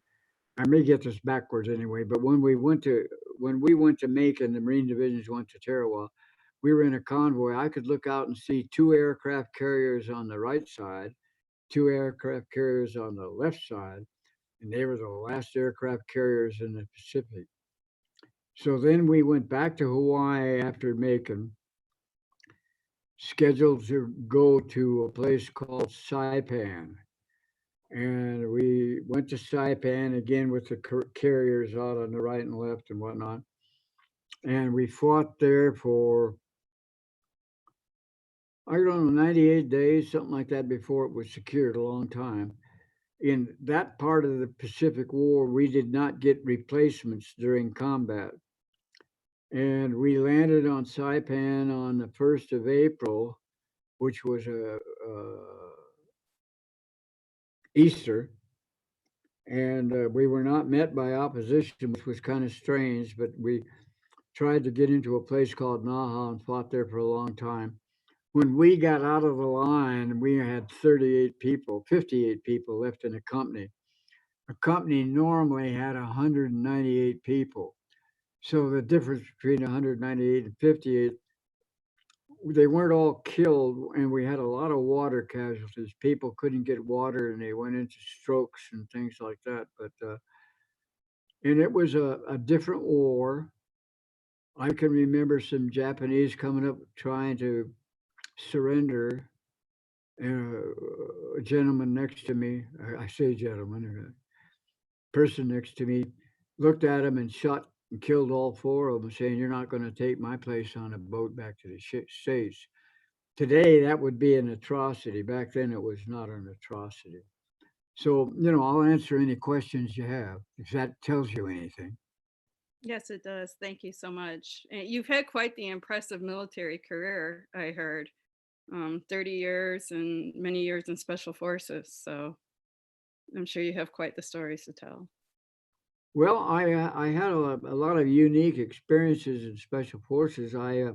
I may get this backwards anyway, but when we went to Macon, the Marine Divisions went to Tarawa. We were in a convoy. I could look out and see two aircraft carriers on the right side, two aircraft carriers on the left side, and they were the last aircraft carriers in the Pacific. So then we went back to Hawaii after Macon, scheduled to go to a place called Saipan. And we went to Saipan again with the carriers out on the right and left and whatnot. And we fought there for, I don't know, 98 days, something like that, before it was secured, a long time. In that part of the Pacific War, we did not get replacements during combat. And we landed on Saipan on the 1st of April, which was Easter. And we were not met by opposition, which was kind of strange, but we tried to get into a place called Naha and fought there for a long time. When we got out of the line, we had 38 people, 58 people left in a company. A company normally had 198 people. So the difference between 198 and 58, they weren't all killed, and we had a lot of water casualties. People couldn't get water, and they went into strokes and things like that. But and it was a different war. I can remember some Japanese coming up trying to surrender. A gentleman next to me, I say gentleman, a person next to me, looked at him and shot and killed all four of them, saying, "You're not going to take my place on a boat back to the States." Today, that would be an atrocity. Back then, it was not an atrocity. So, I'll answer any questions you have, if that tells you anything. Yes, it does. Thank you so much. You've had quite the impressive military career, I heard. 30 years and many years in special forces. So I'm sure you have quite the stories to tell. Well, I had a lot of unique experiences in special forces. I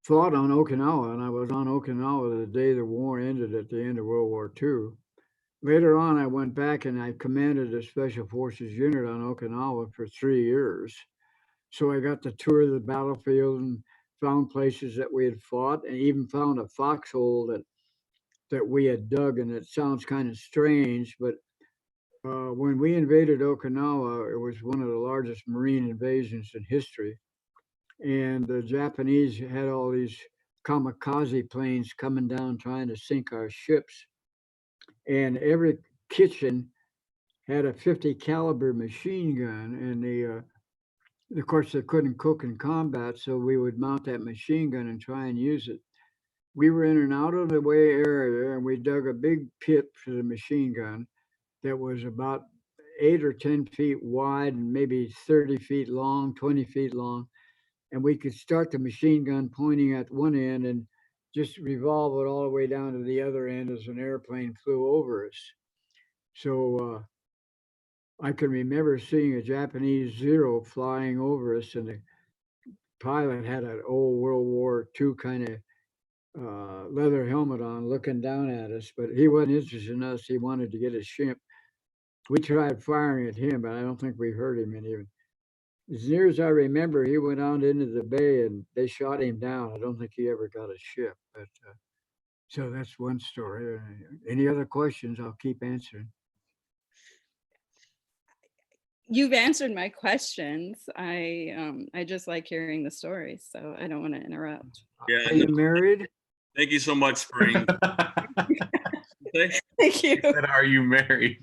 fought on Okinawa, and I was on Okinawa the day the war ended at the end of World War II. Later on, I went back and I commanded a special forces unit on Okinawa for 3 years. So I got to tour the battlefield and found places that we had fought, and even found a foxhole that we had dug. And it sounds kind of strange, but when we invaded Okinawa, it was one of the largest marine invasions in history. And the Japanese had all these kamikaze planes coming down trying to sink our ships. And every kitchen had a 50 caliber machine gun, and of course, they couldn't cook in combat, so we would mount that machine gun and try and use it. We were in an out of the way area, and we dug a big pit for the machine gun that was about 8 or 10 feet wide and maybe 30 feet long, 20 feet long. And we could start the machine gun pointing at one end and just revolve it all the way down to the other end as an airplane flew over us. So I can remember seeing a Japanese Zero flying over us, and the pilot had an old World War II kind of leather helmet on, looking down at us. But he wasn't interested in us. He wanted to get his ship. We tried firing at him, but I don't think we hurt him any. As near as I remember, he went out into the bay and they shot him down. I don't think he ever got a ship. But so that's one story. Any other questions? I'll keep answering. You've answered my questions. I just like hearing the stories, so I don't want to interrupt. Yeah. Are you married? Thank you so much, Spring. Thank you. Said, are you married?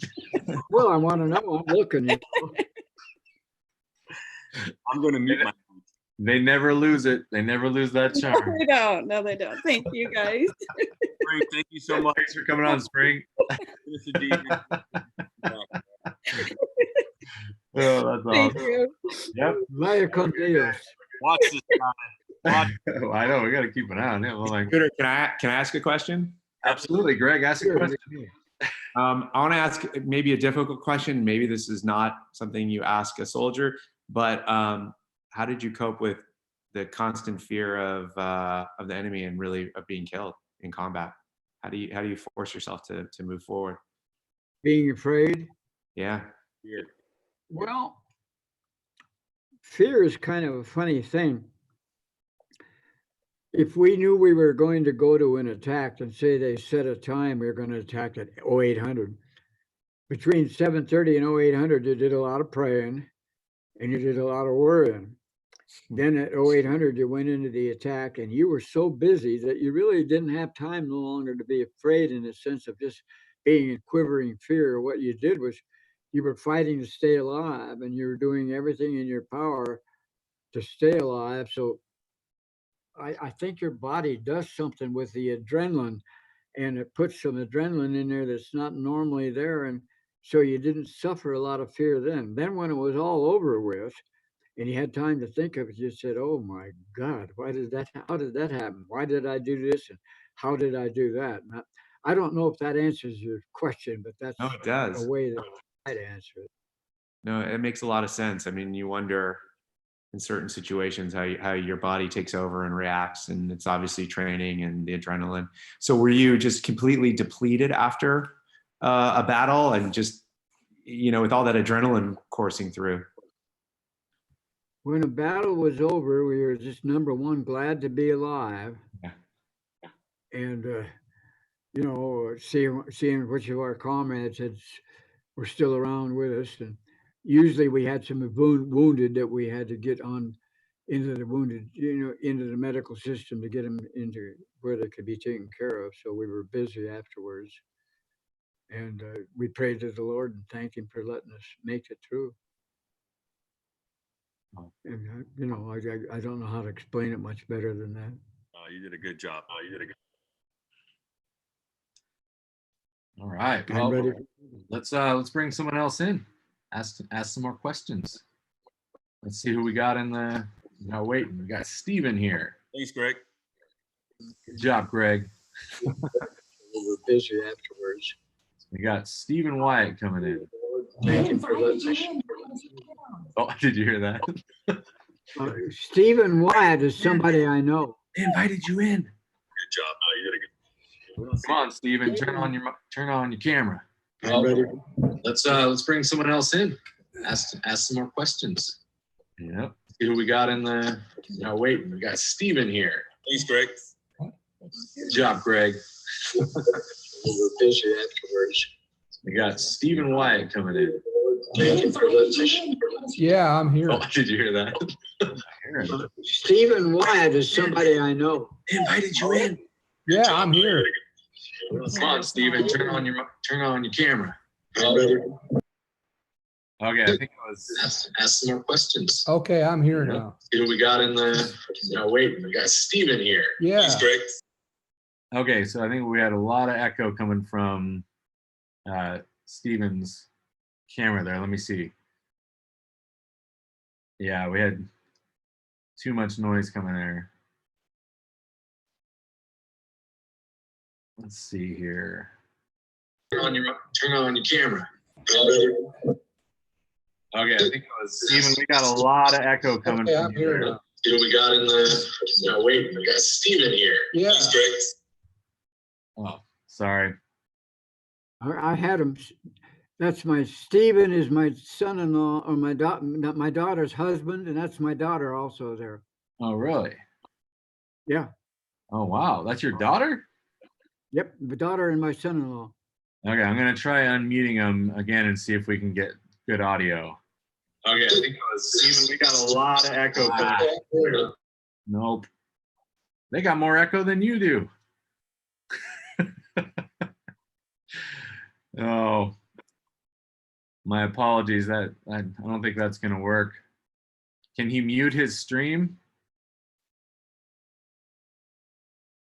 Well, I want to know. I'm looking. I'm going to mute my. They never lose it. They never lose that No, charm. they don't. No, they don't. Thank you, guys. Spring, thank you so much. Thanks for coming on, Spring. Oh, that's Thank awesome. you. Yep. Vaya con Dios. Watch this guy. Watch. I know, we got to keep an eye on him. I'm like, Scooter, can I ask a question? absolutely, Greg, ask a Sure, question. I want to ask maybe a difficult question. Maybe this is not something you ask a soldier, but how did you cope with the constant fear of the enemy and really of being killed in combat? How do you force yourself to move forward? Being afraid. Yeah. Well, fear is kind of a funny thing. If we knew we were going to go to an attack and say they set a time, we were going to attack at 0800. Between 7:30 and 0800, you did a lot of praying and you did a lot of worrying. Then at 0800, you went into the attack and you were so busy that you really didn't have time no longer to be afraid in the sense of just being in quivering fear. What you did was you were fighting to stay alive and you were doing everything in your power to stay alive. So I think your body does something with the adrenaline and it puts some adrenaline in there that's not normally there. And so you didn't suffer a lot of fear then. Then when it was all over with, and you had time to think of it, you said, "Oh my God, how did that happen? Why did I do this? And how did I do that?" And I don't know if that answers your question, but that's No, it a does. way that I try to answer it. No, it makes a lot of sense. I mean, you wonder in certain situations how your body takes over and reacts, and it's obviously training and the adrenaline. So were you just completely depleted after a battle and just, with all that adrenaline coursing through? When the battle was over, we were just number one, glad to be alive. Yeah. And, seeing which of our comrades were still around with us. And usually we had some wounded that we had to get on into the wounded, into the medical system to get them into where they could be taken care of. So we were busy afterwards. And we prayed to the Lord and thanked him for letting us make it through. And, I don't know how to explain it much better than that. You did a good job. All right. I'm Well, ready. let's bring someone else in. Ask some more questions. Let's see who we got in the. Now waiting. We got Steven here. Thanks, Greg. Good job, Greg. We were busy afterwards. We got Stephen Wyatt coming in. Thank him for letting us. Oh, did you hear that? Stephen Wyatt is somebody I know. They invited you in. Good job. You did a good. Come on, Stephen. Turn on your camera. I'm ready. Let's bring someone else in. Ask some more questions. Yep. See who we got in the. Now waiting. We got Stephen here. Thanks, Greg. Good job, Greg. We were busy afterwards. We got Stephen Wyatt coming in. Thank him for letting us. Yeah, I'm here. Oh, did you hear that? Stephen Wyatt is somebody I know. They invited you in. Yeah, I'm here. Come on, Stephen. Turn on your camera. I'm ready. Okay, I think it was. Ask some more questions. Okay, I'm here now. See who we got in the. Now waiting. We got Stephen here. Yeah. Thanks, Greg. Okay, so I think we had a lot of echo coming from Stephen's camera there. Let me see. Yeah, we had too much noise coming there. Let's see here. Turn on your camera. Okay, I think it was Stephen. We got a lot of echo coming Okay, from I'm you here there. now. See what we got in the. Now waiting. We got Stephen here. Yeah. Thanks, Greg. Oh, sorry. I had him. That's Stephen is my son-in-law or my daughter's husband, and that's my daughter also there. Oh, really? Yeah. Oh, wow. That's your daughter? Yep, the daughter and my son-in-law. Okay, I'm gonna try unmuting him again and see if we can get good audio. Okay, I think it was Steven. We got a lot of echo coming. Nope. They got more echo than you do. Oh, my apologies. I don't think that's gonna work. Can he mute his stream?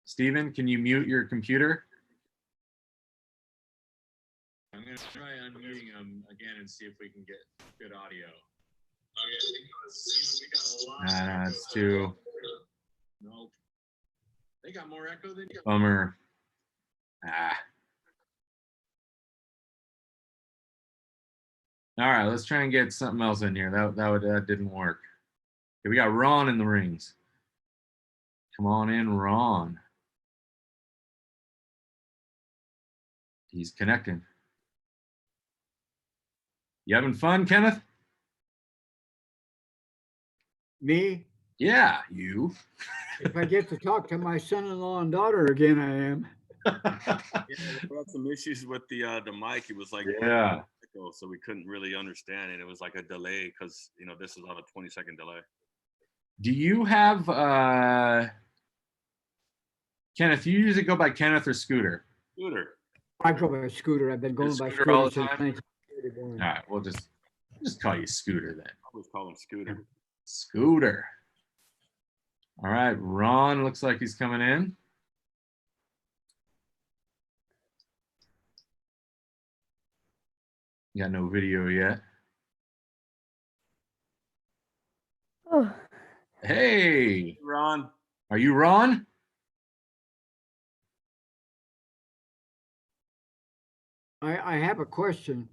Steven, can you mute your computer? I'm gonna try unmuting him again and see if we can get good audio. That's too. Nope. They got more echo than you. Bummer. All right, let's try and get something else in here. That didn't work. Okay, we got Ron in the rings. Come on in, Ron. He's connecting. You having fun, Kenneth? Me? Yeah, you. If I get to talk to my son-in-law and daughter again, I am. Yeah, we had some issues with the mic. It was like Yeah. so we couldn't really understand it. It was like a delay because this is on a 20-second delay. Do you have Kenneth? You usually go by Kenneth or Scooter? Scooter. I go by Scooter. I've been going by Scooter all Scooter the since time? 1931. All right, we'll just call you Scooter then. I always call him Scooter. Scooter. All right, Ron looks like he's coming in. Got no video yet. Oh, Hey, Ron. are you Ron? I have a question.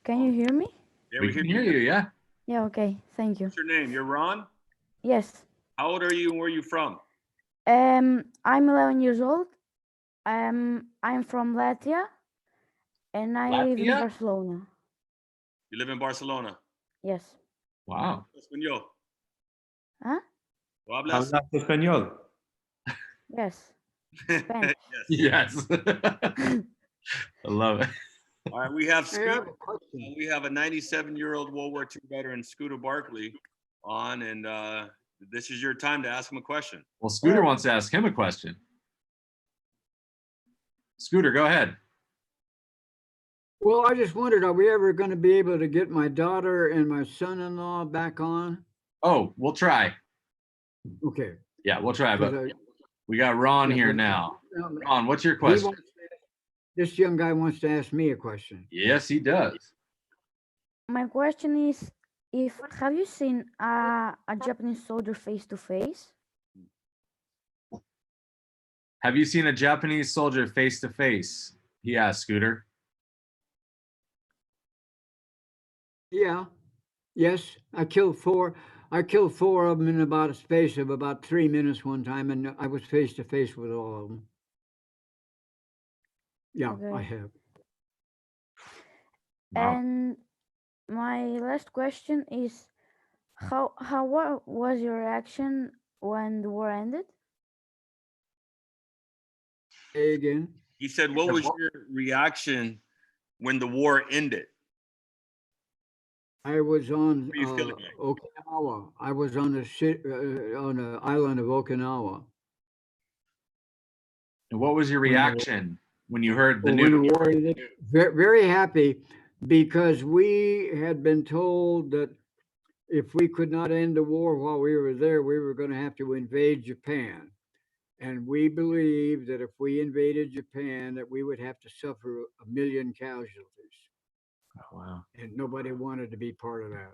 can you hear me? Yeah, We can hear you, yeah. Yeah, okay, thank you. What's your name? You're Ron? Yes. How old are you and where are you from? I'm 11 years old. I'm from Latvia, and I live in Latvia? Barcelona. You live in Barcelona. Yes. Wow. Español. Huh? ¿Tú hablas? ¿Hablas español? Yes. Spanish. Yes. I love it. All right, we have Hey, I have Scooter. a question. We have a 97-year-old World War II veteran, Scooter Barclay, on, and this is your time to ask him a question. Well, Scooter wants to ask him a question. Scooter, go ahead. Well, I just wondered, are we ever going to be able to get my daughter and my son-in-law back on? Oh, we'll try. Okay. Yeah, we'll try, but 'Cause we got Ron Yeah, here but- now. um, Ron, what's your he question? wants to ask- This young guy wants to ask me a question. Yes, he does. My question is, have you seen a Japanese soldier face to face? Have you seen a Japanese soldier face to face? He asked Scooter. Yeah. Yes, I killed four of them in about a space of about 3 minutes one time, and I was face to face with all of them. Yeah, Okay. I have. Wow. And my last question is, what was your reaction when the war ended? Say again. He said, what was your reaction when the war ended? I was on What are you feeling like? Okinawa. I was on the island of Okinawa. And what was your When the war- reaction when you heard the Well, when the news? war ended, very happy, because we had been told that if we could not end the war while we were there, we were going to have to invade Japan. And we believed that if we invaded Japan, that we would have to suffer 1 million casualties. Oh, wow. And nobody wanted to be part of that.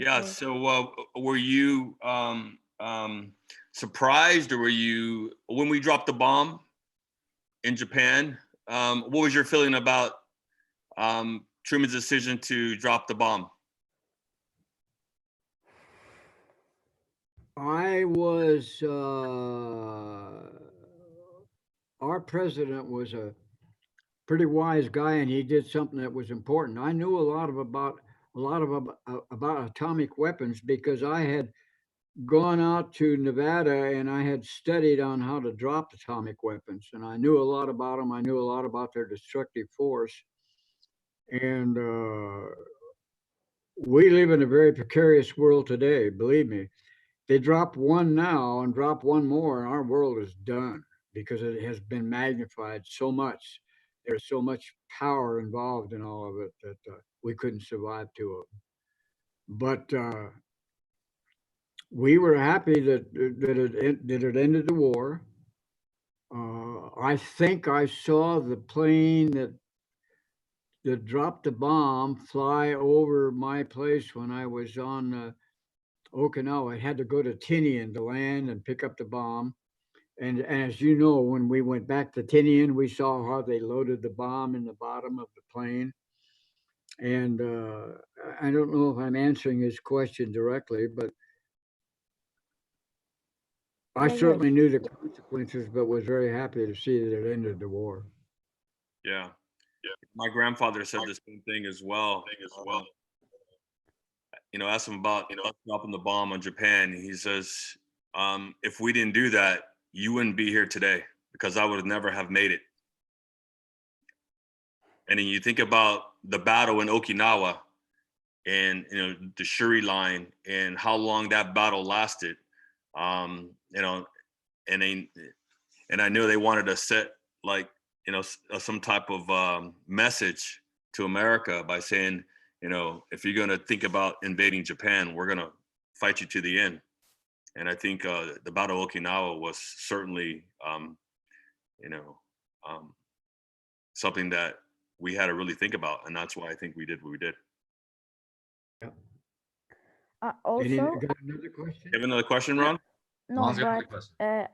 Yeah. Okay. So were you surprised, or were you, when we dropped the bomb in Japan, what was your feeling about Truman's decision to drop the bomb? I was, our president was a pretty wise guy, and he did something that was important. I knew about atomic weapons because I had gone out to Nevada and I had studied on how to drop atomic weapons, and I knew a lot about them. I knew a lot about their destructive force, and we live in a very precarious world today. Believe me. They drop one now and drop one more, and our world is done because it has been magnified so much. There's so much power involved in all of it that we couldn't survive to it. But we were happy that it ended the war, I think I saw the plane that dropped the bomb fly over my place when I was on Okinawa. I had to go to Tinian to land and pick up the bomb. And as you know, when we went back to Tinian, we saw how they loaded the bomb in the bottom of the plane. And I don't know if I'm answering his question directly, but I Yes. certainly knew the consequences, but was very happy to see that it ended the war. Yeah. My grandfather said the same thing as well. Asked him about us dropping the bomb on Japan. He says, if we didn't do that, you wouldn't be here today because I would never have made it. And then you think about the battle in Okinawa and the Shuri line and how long that battle lasted. And I knew they wanted to set some type of message to America by saying, if you're going to think about invading Japan, we're going to fight you to the end. And I think the Battle of Okinawa was certainly, something that we had to really think about. And that's why I think we did what we did. Yeah. Also, got another question? You have another question, Ron? no, Ron's got another but question.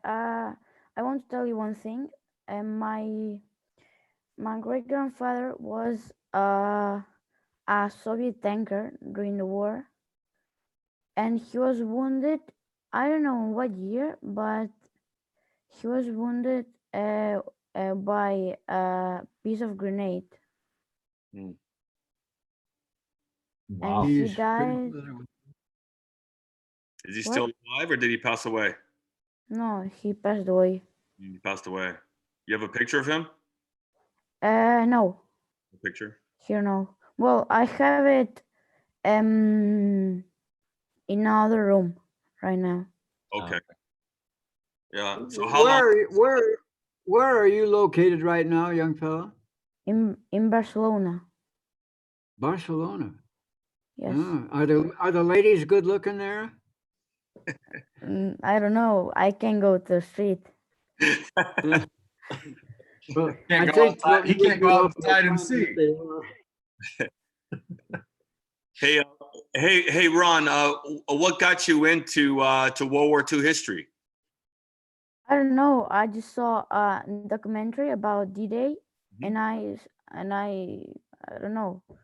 I want to tell you one thing. My great grandfather was a Soviet tanker during the war, and he was wounded. I don't know what year, but he was wounded by a piece of grenade, Mm. Wow. and he His died. grandfather was- Is he What? still alive or did he pass away? No, he passed away. He passed away. You have a picture of him? No, A picture? here no. Well, I have it in another room right now. Okay. Yeah. So how long? Where are you located right now, young fella? In Barcelona. Barcelona. Yes. Ah, are the ladies good looking there? I don't know. I can go to the street. Well, Can't I go think outside- what he would can't be go awful outside and fun see. if they were. Hey, Ron. What got you into to World War II history? I don't know. I just saw a documentary about D-Day, and I don't know. I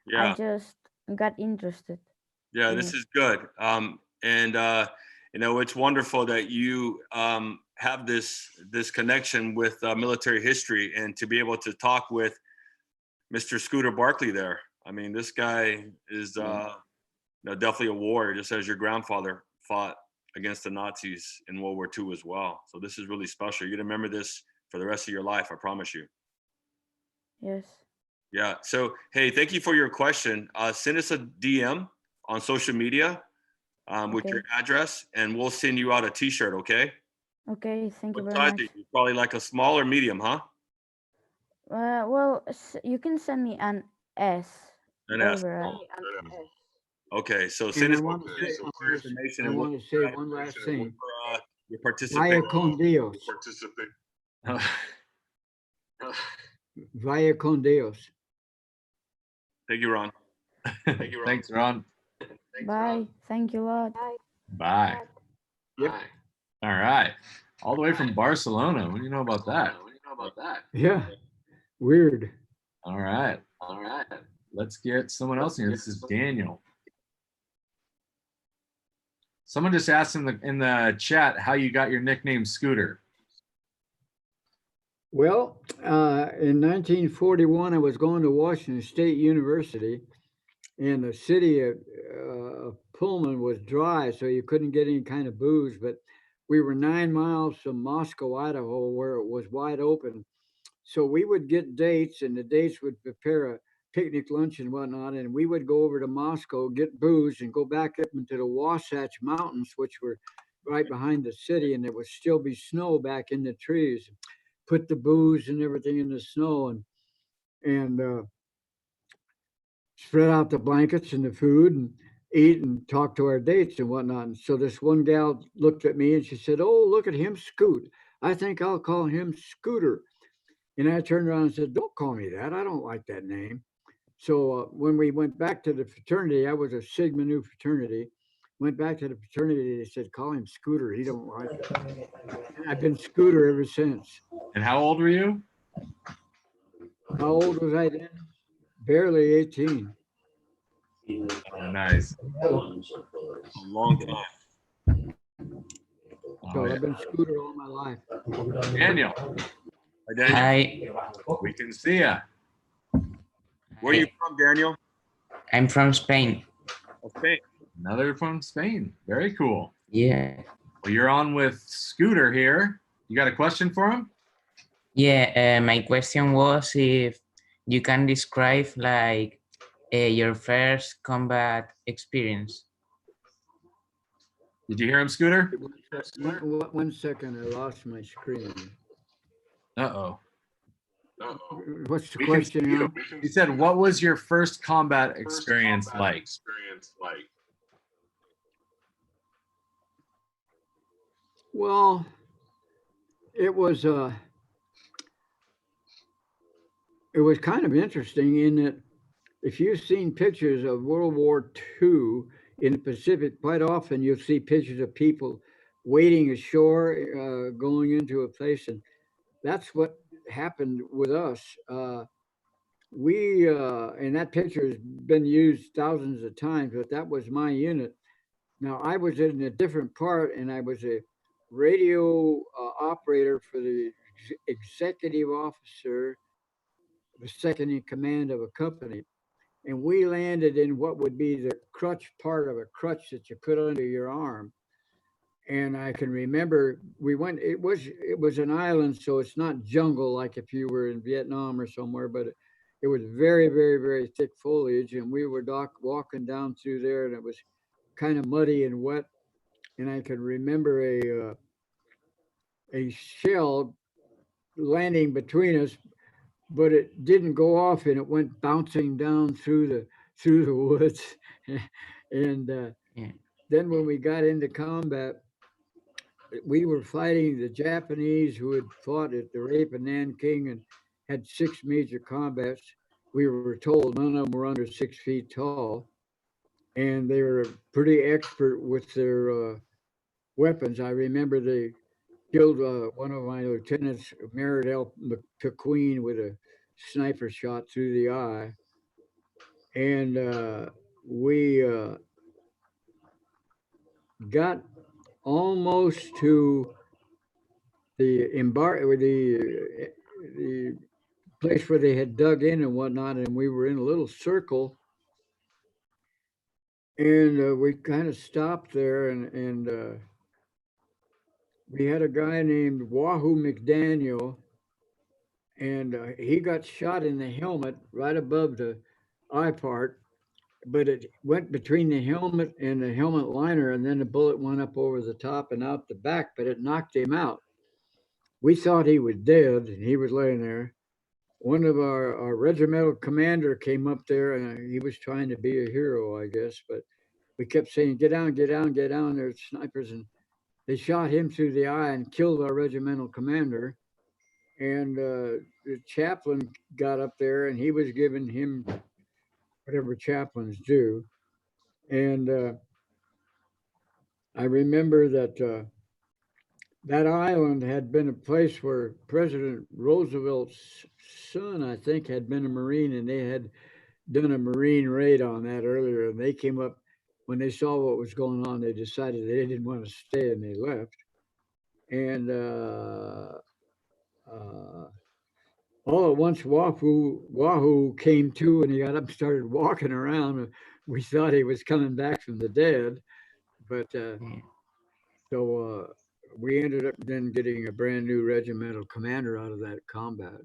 Yeah. just got interested. Yeah, in this it. is good. It's wonderful that you have this connection with military history and to be able to talk with Mr. Scooter Barclay there. I mean, this guy is definitely a warrior, just as your grandfather fought against the Nazis in World War II as well. So this is really special. You're gonna remember this for the rest of your life, I promise you. Yes. Yeah. So, hey, thank you for your question. Send us a DM on social media with your address, and we'll send you out a T-shirt. Okay. Okay. Thank you What very size much. are you? Probably like a small or medium, huh? Well, you can send me an S. An S. Whatever. Okay. So And send I us want to say, more information. I And want to say one last thing. your participation. Vaya con Dios. Vaya con Dios. Thank you, Ron. Thanks, Ron. Bye. Thank you a lot. Bye. Yep. All right. All the way from Barcelona. What do you know about that? Yeah. Weird. All right. Let's get someone else in here. This is Daniel. Someone just asked in the chat how you got your nickname Scooter. Well, in 1941, I was going to Washington State University, and the city of Pullman was dry, so you couldn't get any kind of booze. But we were 9 miles from Moscow, Idaho, where it was wide open. So we would get dates, and the dates would prepare a picnic lunch and whatnot, and we would go over to Moscow, get booze, and go back up into the Wasatch Mountains, which were right behind the city, and there would still be snow back in the trees. Put the booze and everything in the snow, and spread out the blankets and the food and eat and talk to our dates and whatnot. And so this one gal looked at me and she said, "Oh, look at him scoot." I think I'll call him Scooter. And I turned around and said, don't call me that. I don't like that name. So when we went back to the fraternity, I was a Sigma Nu fraternity. Went back to the fraternity, they said, call him Scooter. He don't like it. And I've been Scooter ever since. And how old were you? How old was I then? Barely 18. Oh, nice. A long time. So I've been Scooter all my life. Daniel, Hi, Daniel. Hi, we can see ya. Where are you from, Daniel? I'm from Spain. Okay. Another from Spain. Very cool. Yeah, Well, you're on with Scooter here. You got a question for him? yeah. My question was if you can describe like your first combat experience. Did you hear him, Scooter? One second, I lost my screen. Uh-oh. What's the question now? He said, what was your first combat experience like? Well, it was kind of interesting in that if you've seen pictures of World War II in the Pacific, quite often you'll see pictures of people wading ashore, going into a place, and that's what happened with us. And that picture has been used thousands of times, but that was my unit. Now, I was in a different part, and I was a radio operator for the executive officer, the second in command of a company. And we landed in what would be the crutch part of a crutch that you put under your arm. And I can remember it was an island, so it's not jungle like if you were in Vietnam or somewhere, but it was very, very, very thick foliage. And we were walking down through there, and it was kind of muddy and wet. And I can remember a shell landing between us, but it didn't go off, and it went bouncing down through the woods. And Yeah. then when we got into combat, we were fighting the Japanese who had fought at the Rape of Nanking and had 6 major combats. We were told none of them were under 6 feet tall, and they were pretty expert with their weapons. I remember they killed one of my lieutenants, Merritt L. McQueen, with a sniper shot through the eye. And we got almost to the place where they had dug in and whatnot, and we were in a little circle. And we kind of stopped there, and we had a guy named Wahoo McDaniel, and he got shot in the helmet right above the eye part, but it went between the helmet and the helmet liner, and then the bullet went up over the top and out the back, but it knocked him out. We thought he was dead, and he was laying there. One of our regimental commander came up there, and he was trying to be a hero, I guess, but we kept saying, get down, get down, get down. There's snipers, and they shot him through the eye and killed our regimental commander. And the chaplain got up there, and he was giving him whatever chaplains do. And I remember that that island had been a place where President Roosevelt's son, I think, had been a Marine, and they had done a Marine raid on that earlier. And they came up, when they saw what was going on, they decided they didn't want to stay, and they left. And all at once, Wahoo came to, and he got up and started walking around. We thought he was coming back from the dead, but so we ended up then getting a brand new regimental commander out of that combat.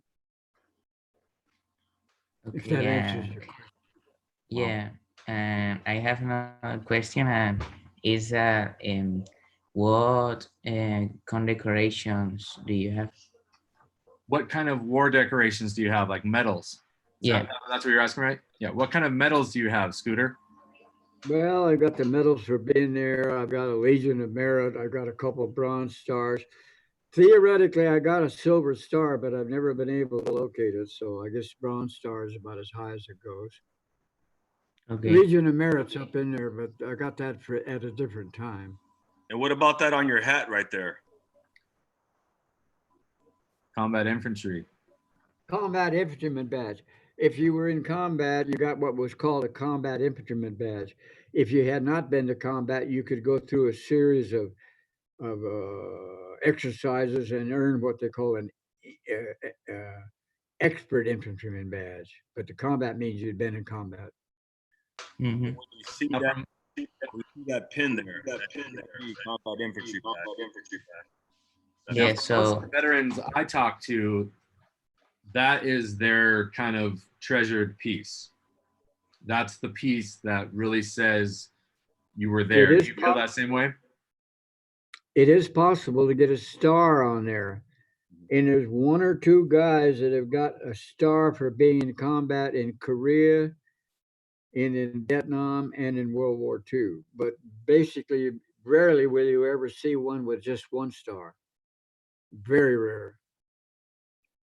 If that answers your question. Yeah, I have another question, and is that what condecorations do you have? What kind of war decorations do you have, like medals? Yeah. That's what you're asking, right? Yeah. What kind of medals do you have, Scooter? Well, I got the medals for being there. I've got a Legion of Merit. I've got a couple of Bronze Stars, Theoretically, I got a silver star, but I've never been able to locate it. So I guess bronze star is about as high as it goes. Okay. Legion of Merit's up in there, but I got that at a different time. And what about that on your hat right there? Combat infantry. Combat infantryman badge. If you were in combat, you got what was called a combat infantryman badge. If you had not been to combat, you could go through a series of exercises and earn what they call an expert infantryman badge. But the combat means you'd been in combat. Mhm. When you see that pin there, combat infantry badge. Yeah, Now, so most of the veterans I talk to, that is their kind of treasured piece. That's the piece that really says you were there. It Do is you feel that same way? It is possible to get a star on there. And there's one or two guys that have got a star for being in combat in Korea, and in Vietnam, and in World War II. But basically, rarely will you ever see one with just one star. Very rare.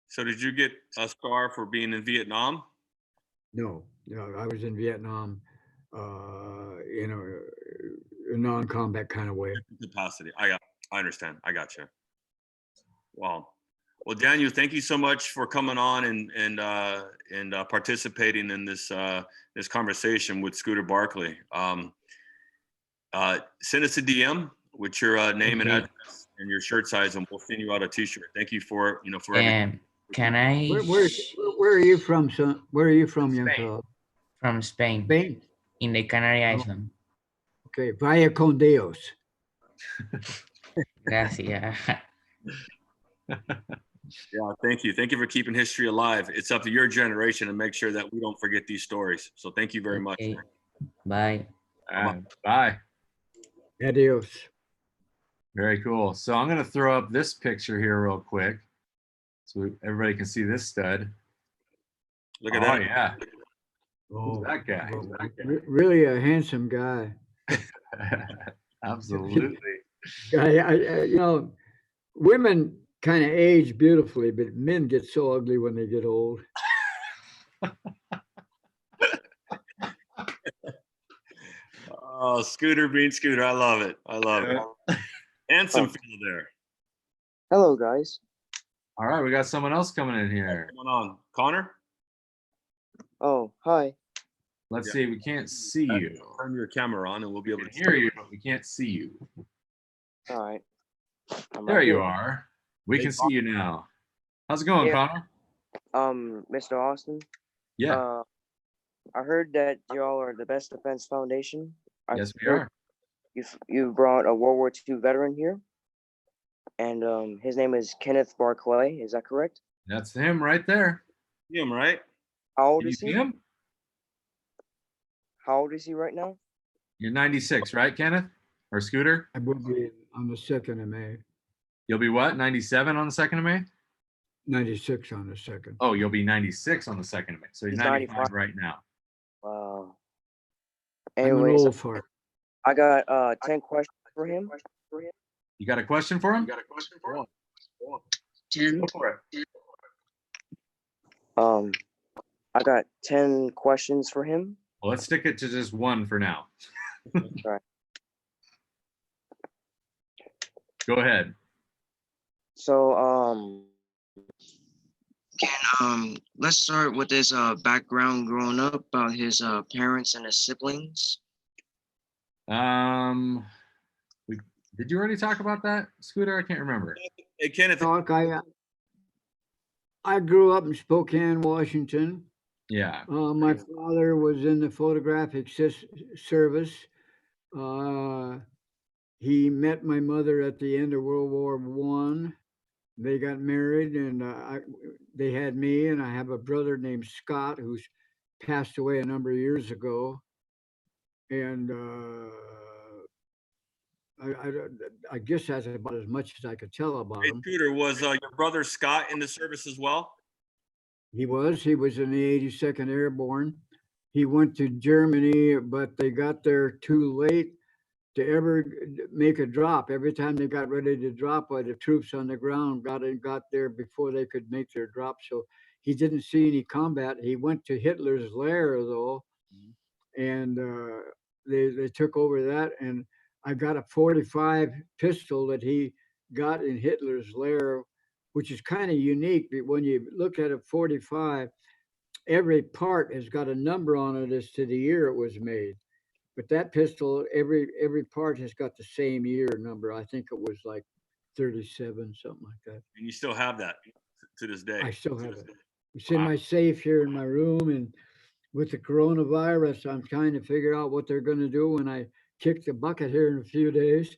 So did you get a star for being in Vietnam? No, I was in Vietnam, in a non-combat kind of way. Capacity. I understand. I got you. Wow. Well, Daniel, thank you so much for coming on and participating in this this conversation with Scooter Barclay. Send us a DM with your name and address and your shirt size, and we'll send you out a T-shirt. Thank you for everything. Can I? Where are you from, son? Where are you from, young fellow? From Spain. Spain. In the Canary Islands. Okay, vaya con Dios. Gracias. Yeah, thank you. Thank you for keeping history alive. It's up to your generation to make sure that we don't forget these stories. So thank you very much. Bye. Bye. Adios. Very cool. So I'm going to throw up this picture here real quick so everybody can see this stud. Look at that. Oh, yeah. Oh, Who's that guy? Really a handsome guy. Absolutely. Women kind of age beautifully, but men get so ugly when they get old. Oh, Scooter being Scooter. I love it. I love it. Handsome fellow there. Hello, guys. All right, we got someone else coming in here. What's going on? Connor? Oh, hi. Let's see. We can't see you. Turn your camera on and we'll be able to hear you, but we can't see you. All right. There you are. We can see you now. How's it going, Connor? Mr. Austin? Yeah. I heard that y'all are the Best Defense Foundation. Yes, we are. You brought a World War II veteran here, and his name is Kenneth Barclay. Is that correct? That's him right there. Him, right? How old Can you is he? see him? How old is he right now? You're 96, right, Kenneth? Or Scooter? I will be on the 2nd of May. You'll be what? 97 on the 2nd of May? 96 on the 2nd. Oh, you'll be 96 on the 2nd of May. So he's 95 right now. Wow. I'm an Anyways, old fart. I got 10 questions for him. You got a question for him? 10. Go for it. I got 10 questions for him. Well, let's stick it to just one for now. All right. Go ahead. So, let's start with his background growing up, about his parents and his siblings. Did you already talk about that, Scooter? I can't remember. Hey, Kenneth. I grew up in Spokane, Washington. Yeah. My father was in the photographic service. He met my mother at the end of World War I. They got married, and they had me, and I have a brother named Scott who's passed away a number of years ago. And I guess that's about as much as I could tell about him. Scooter, was your brother Scott in the service as well? He was in the 82nd Airborne. He went to Germany, but they got there too late. to ever make a drop. Every time they got ready to drop, the troops on the ground got there before they could make their drop. So he didn't see any combat. He went to Hitler's lair though, and they took over that. And I got a 45 pistol that he got in Hitler's lair, which is kind of unique. When you look at a 45, every part has got a number on it as to the year it was made. But that pistol, every part has got the same year number. I think it was like 37, something like that. And you still have that to this day. I still have it. It's in my safe here in my room. And with the coronavirus, I'm trying to figure out what they're going to do when I kick the bucket here in a few days,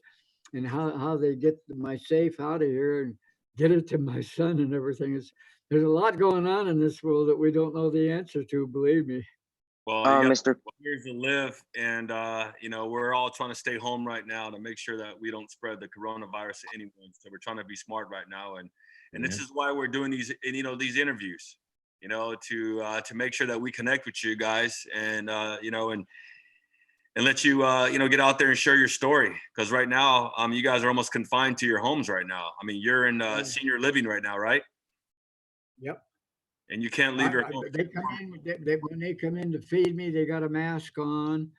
and how they get my safe out of here and get it to my son and everything. There's a lot going on in this world that we don't know the answer to, believe me. Well, you got Mr. years to live, and you know, we're all trying to stay home right now to make sure that we don't spread the coronavirus to anyone. So we're trying to be smart right now, and this is why we're doing these, you know, these interviews, you know, to make sure that we connect with you guys, and you know, and let you you know, get out there and share your story, because right now you guys are almost confined to your homes right now. I mean, you're in senior living right now, right? Yep. And you can't leave your home. They come in, when they come in to feed me, they got a mask on.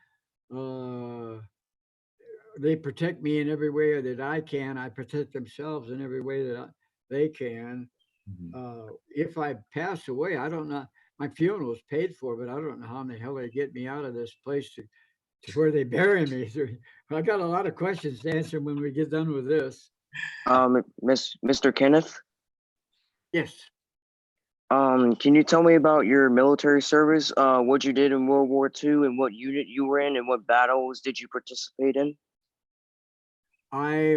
They protect me in every way that I can. I protect themselves in every way that they can. If I pass away, I don't know. My funeral is paid for, but I don't know how in the hell they get me out of this place to where they bury me. I got a lot of questions to answer when we get done with this. Mr. Kenneth? Yes. Can you tell me about your military service? What you did in World War II, and what unit you were in, and what battles did you participate in? I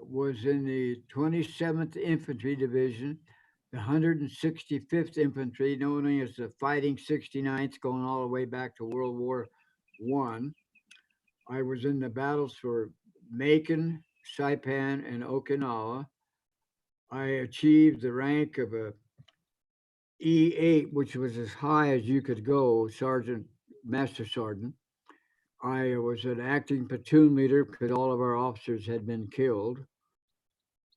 was in the 27th Infantry Division, the 165th Infantry, known as the Fighting 69th, going all the way back to World War I. I was in the battles for Macon, Saipan, and Okinawa. I achieved the rank of a E8, which was as high as you could go, Sergeant, Master Sergeant. I was an acting platoon leader because all of our officers had been killed.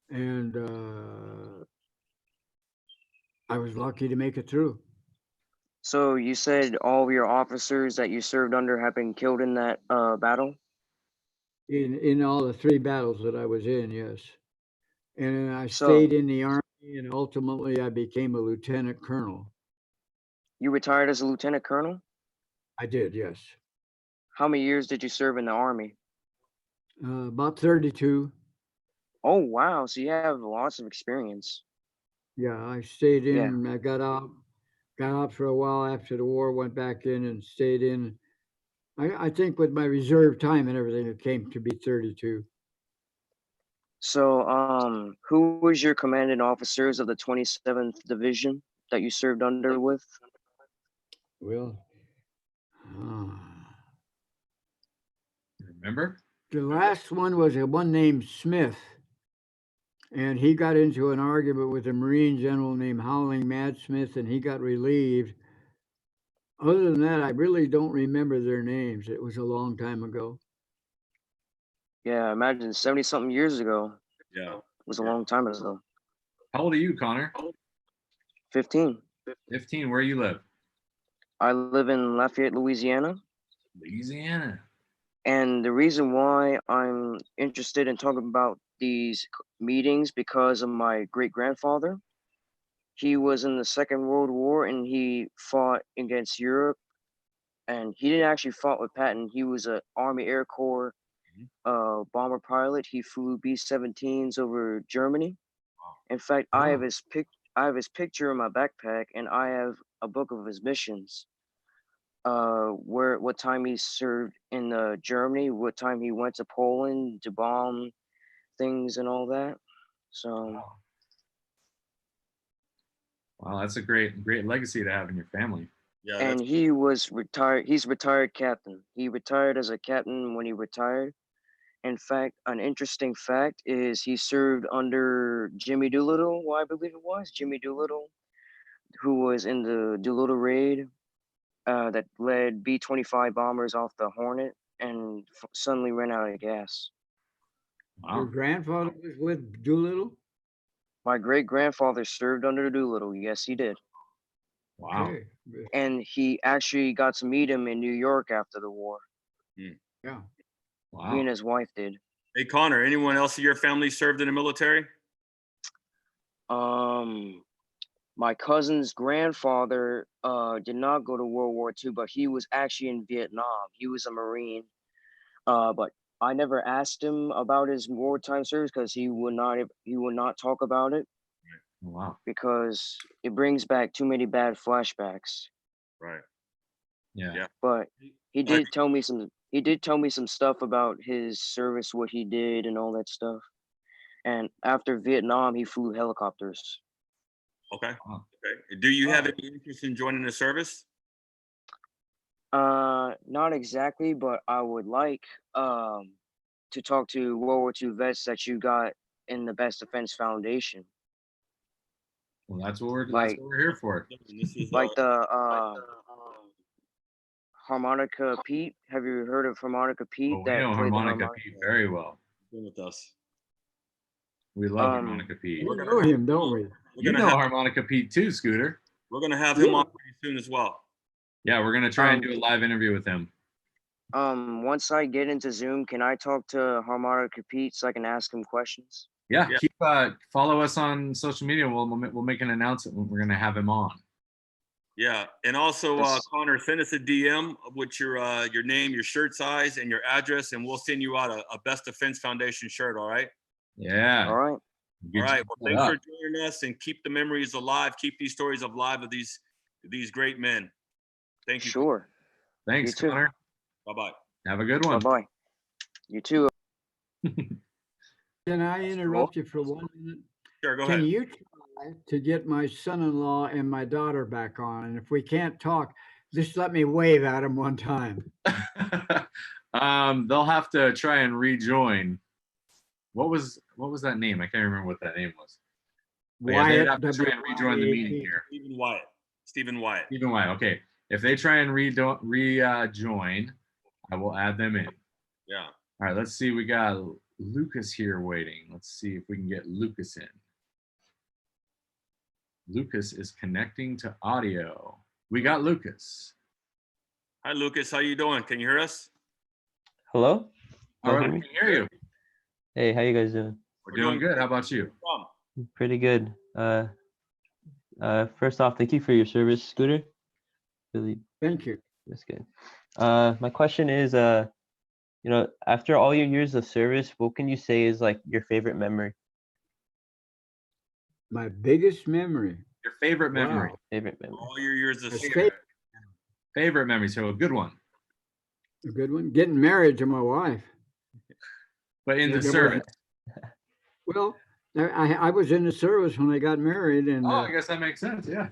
And I was lucky to make it through. So you said all of your officers that you served under have been killed in that battle? In all the 3 battles that I was in, yes. And I stayed in the Army, and ultimately I became a lieutenant colonel. You retired as a lieutenant colonel? I did, yes. How many years did you serve in the Army? About 32. Oh, wow. So you have lots of experience. Yeah, I stayed in. I got out for a while after the war, went back in and stayed in. I think with my reserve time and everything, it came to be 32. So, who was your commanding officers of the 27th Division that you served under with? Well, remember? The last one was a one named Smith, and he got into an argument with a Marine general named Howling Mad Smith, and he got relieved. Other than that, I really don't remember their names. It was a long time ago. Yeah, imagine 70-something years ago. Yeah. It was a long time ago. How old are you, Connor? 15. 15. Where you live? I live in Lafayette, Louisiana. Louisiana. And the reason why I'm interested in talking about these meetings because of my great-grandfather. He was in the Second World War, and he fought against Europe. And he didn't actually fight with Patton. He was an Army Air Corps bomber pilot. He flew B-17s over Germany. In fact, I have his picture in my backpack, and I have a book of his missions. What time he served in Germany, what time he went to Poland to bomb things and all that. So wow, that's a great legacy to have in your family. Yeah. And he was retired. He's retired captain. He retired as a captain when he retired. In fact, an interesting fact is he served under Jimmy Doolittle, I believe it was Jimmy Doolittle, who was in the Doolittle raid that led B-25 bombers off the Hornet and suddenly ran out of gas. Your grandfather was with Doolittle? My great grandfather served under Doolittle. Yes, he did. Wow. Okay. And he actually got to meet him in New York after the war. Yeah. He and his wife did. Hey, Connor, anyone else of your family served in the military? My cousin's grandfather did not go to World War II, but he was actually in Vietnam. He was a Marine. But I never asked him about his wartime service because he would not talk about it. Wow. Because it brings back too many bad flashbacks. Right. Yeah. But he did tell me some stuff about his service, what he did and all that stuff. And after Vietnam, he flew helicopters. Okay. Okay. Do you have any interest in joining the service? Not exactly, but I would like to talk to World War II vets that you got in the Best Defense Foundation. Well, that's what we're here for. Like the Harmonica Pete. Have you heard of Harmonica Pete? We know Harmonica Pete very well. With us. We love Harmonica Pete. We know him, don't we? You know Harmonica Pete too, Scooter. We're gonna have him on pretty soon as well. Yeah, we're gonna try and do a live interview with him. Once I get into Zoom, can I talk to Harmonica Pete so I can ask him questions? Yeah, keep follow us on social media. We'll make an announcement when we're gonna have him on. Yeah, and also Connor, send us a DM with your name, your shirt size, and your address, and we'll send you out a Best Defense Foundation shirt. All right. Yeah. All right. All right. Well, thanks for joining us, and keep the memories alive. Keep these stories alive of these great men. Thank you. Sure. Thanks, Connor. Bye bye. Have a good one. Bye bye. You too. Can I interrupt you for 1 minute? Sure, go Can ahead. you try to get my son-in-law and my daughter back on? And if we can't talk, just let me wave at them one time. They'll have to try and rejoin. What was that name? I can't remember what that name was. But yeah, they'd have to try and rejoin the meeting here. Stephen Wyatt. Stephen Wyatt. Okay. If they try and rejoin, I will add them in. Yeah. All right. Let's see. We got Lucas here waiting. Let's see if we can get Lucas in. Lucas is connecting to audio. We got Lucas. Hi, Lucas. How you doing? Can you hear us? Hello? All right, we can hear you. Hey, how you guys doing? We're doing good. How about you? Pretty good. First off, thank you for your service, Scooter. Really. Thank you. That's good. My question is, after all your years of service, what can you say is like your favorite memory? My biggest memory. Your favorite memory. Wow. Favorite memory. All your years of My service. Favorite memory. So a good one. A good one. Getting married to my wife. But in the Yeah, service. Well, I was in the service when I got married, and I guess that makes sense. Yeah.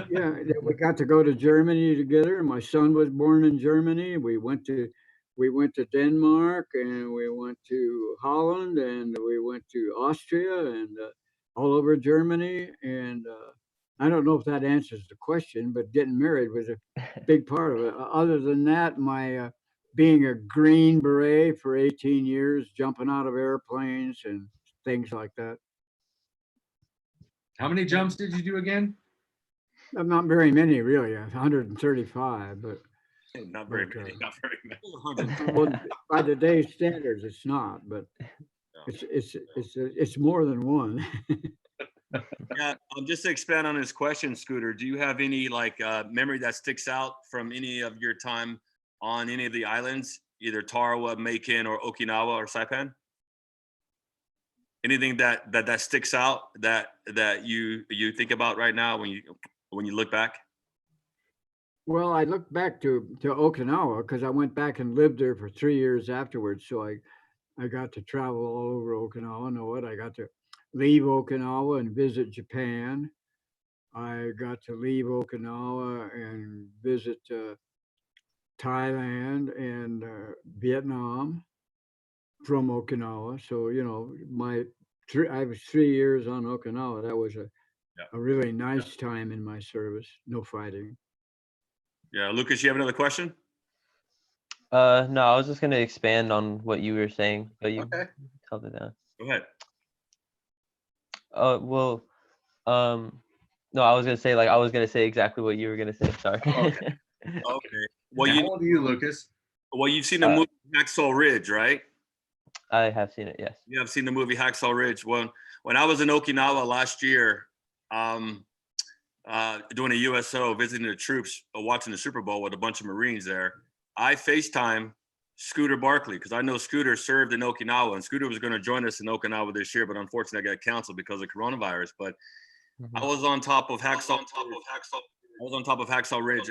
yeah, we got to go to Germany together. My son was born in Germany. We went to Denmark, and we went to Holland, and we went to Austria, and all over Germany. And I don't know if that answers the question, but getting married was a big part of it. Other than that, my being a Green Beret for 18 years, jumping out of airplanes and things like that. How many jumps did you do again? Not very many, really. 135, but Not very many. Not very many. well, by today's standards, it's not. But it's more than one. Yeah, just to expand on this question, Scooter, do you have any memory that sticks out from any of your time on any of the islands, either Tarawa, Macon, or Okinawa or Saipan? Anything that sticks out that you think about right now when you look back? Well, I look back to Okinawa because I went back and lived there for 3 years afterwards. So I got to travel all over Okinawa. Know it. I got to leave Okinawa and visit Japan. I got to leave Okinawa and visit Thailand and Vietnam from Okinawa. So, I was 3 years on Okinawa. That was a really nice time in my service. No fighting. Yeah, Lucas, you have another question? No, I was just gonna expand on what you were saying, but you Okay. held it down. Go ahead. Well, no, I was gonna say I was gonna say exactly what you were gonna say. Sorry. Okay. Okay. Well, How old are you, Lucas? Well, you've seen the movie Hacksaw Ridge, right? I have seen it. Yes. Yeah, I've seen the movie Hacksaw Ridge. When I was in Okinawa last year, doing a USO, visiting the troops, watching the Super Bowl with a bunch of Marines there, I FaceTime Scooter Barclay because I know Scooter served in Okinawa, and Scooter was going to join us in Okinawa this year, but unfortunately, I got canceled because of coronavirus. But I was on top of Hacksaw. I was on top of Hacksaw Ridge,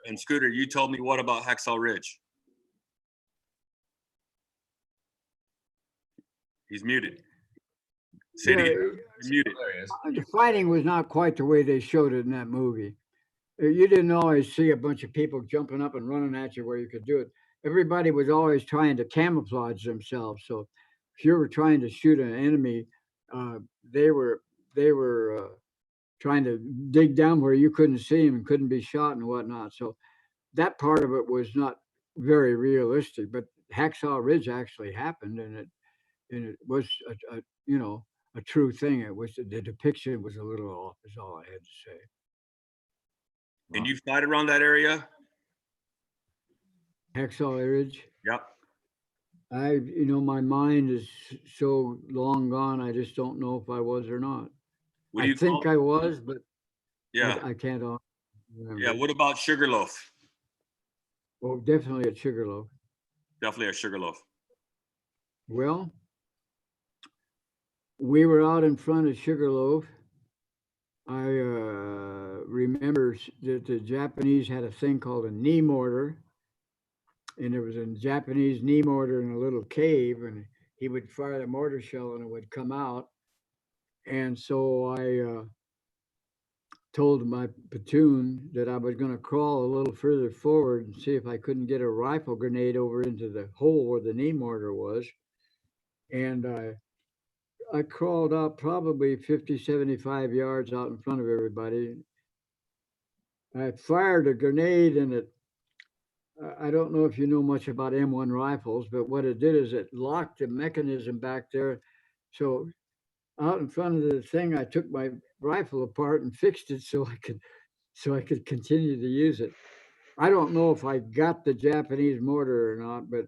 and Scooter, you told me what about Hacksaw Ridge? He's muted. Say it again. He's muted. The fighting was not quite the way they showed it in that movie. You didn't always see a bunch of people jumping up and running at you where you could do it. Everybody was always trying to camouflage themselves. So if you were trying to shoot an enemy, they were trying to dig down where you couldn't see them and couldn't be shot and whatnot. So that part of it was not very realistic. But Hacksaw Ridge actually happened, and it was a true thing. It was the depiction was a little off. Is all I had to say. And you fight around that area? Hacksaw Ridge. Yep. My mind is so long gone. I just don't know if I was or not. I think I was, but yeah, I can't remember. Yeah. What about Sugarloaf? Oh, definitely at Sugarloaf. Definitely at Sugarloaf. Well, we were out in front of Sugarloaf. I remember that the Japanese had a thing called a knee mortar, and there was a Japanese knee mortar in a little cave, and he would fire the mortar shell and it would come out. And so I told my platoon that I was going to crawl a little further forward and see if I couldn't get a rifle grenade over into the hole where the knee mortar was. And I crawled out probably 50, 75 yards out in front of everybody. I fired a grenade and it, I don't know if you know much about M1 rifles, but what it did is it locked the mechanism back there. So out in front of the thing, I took my rifle apart and fixed it so I could continue to use it. I don't know if I got the Japanese mortar or not, but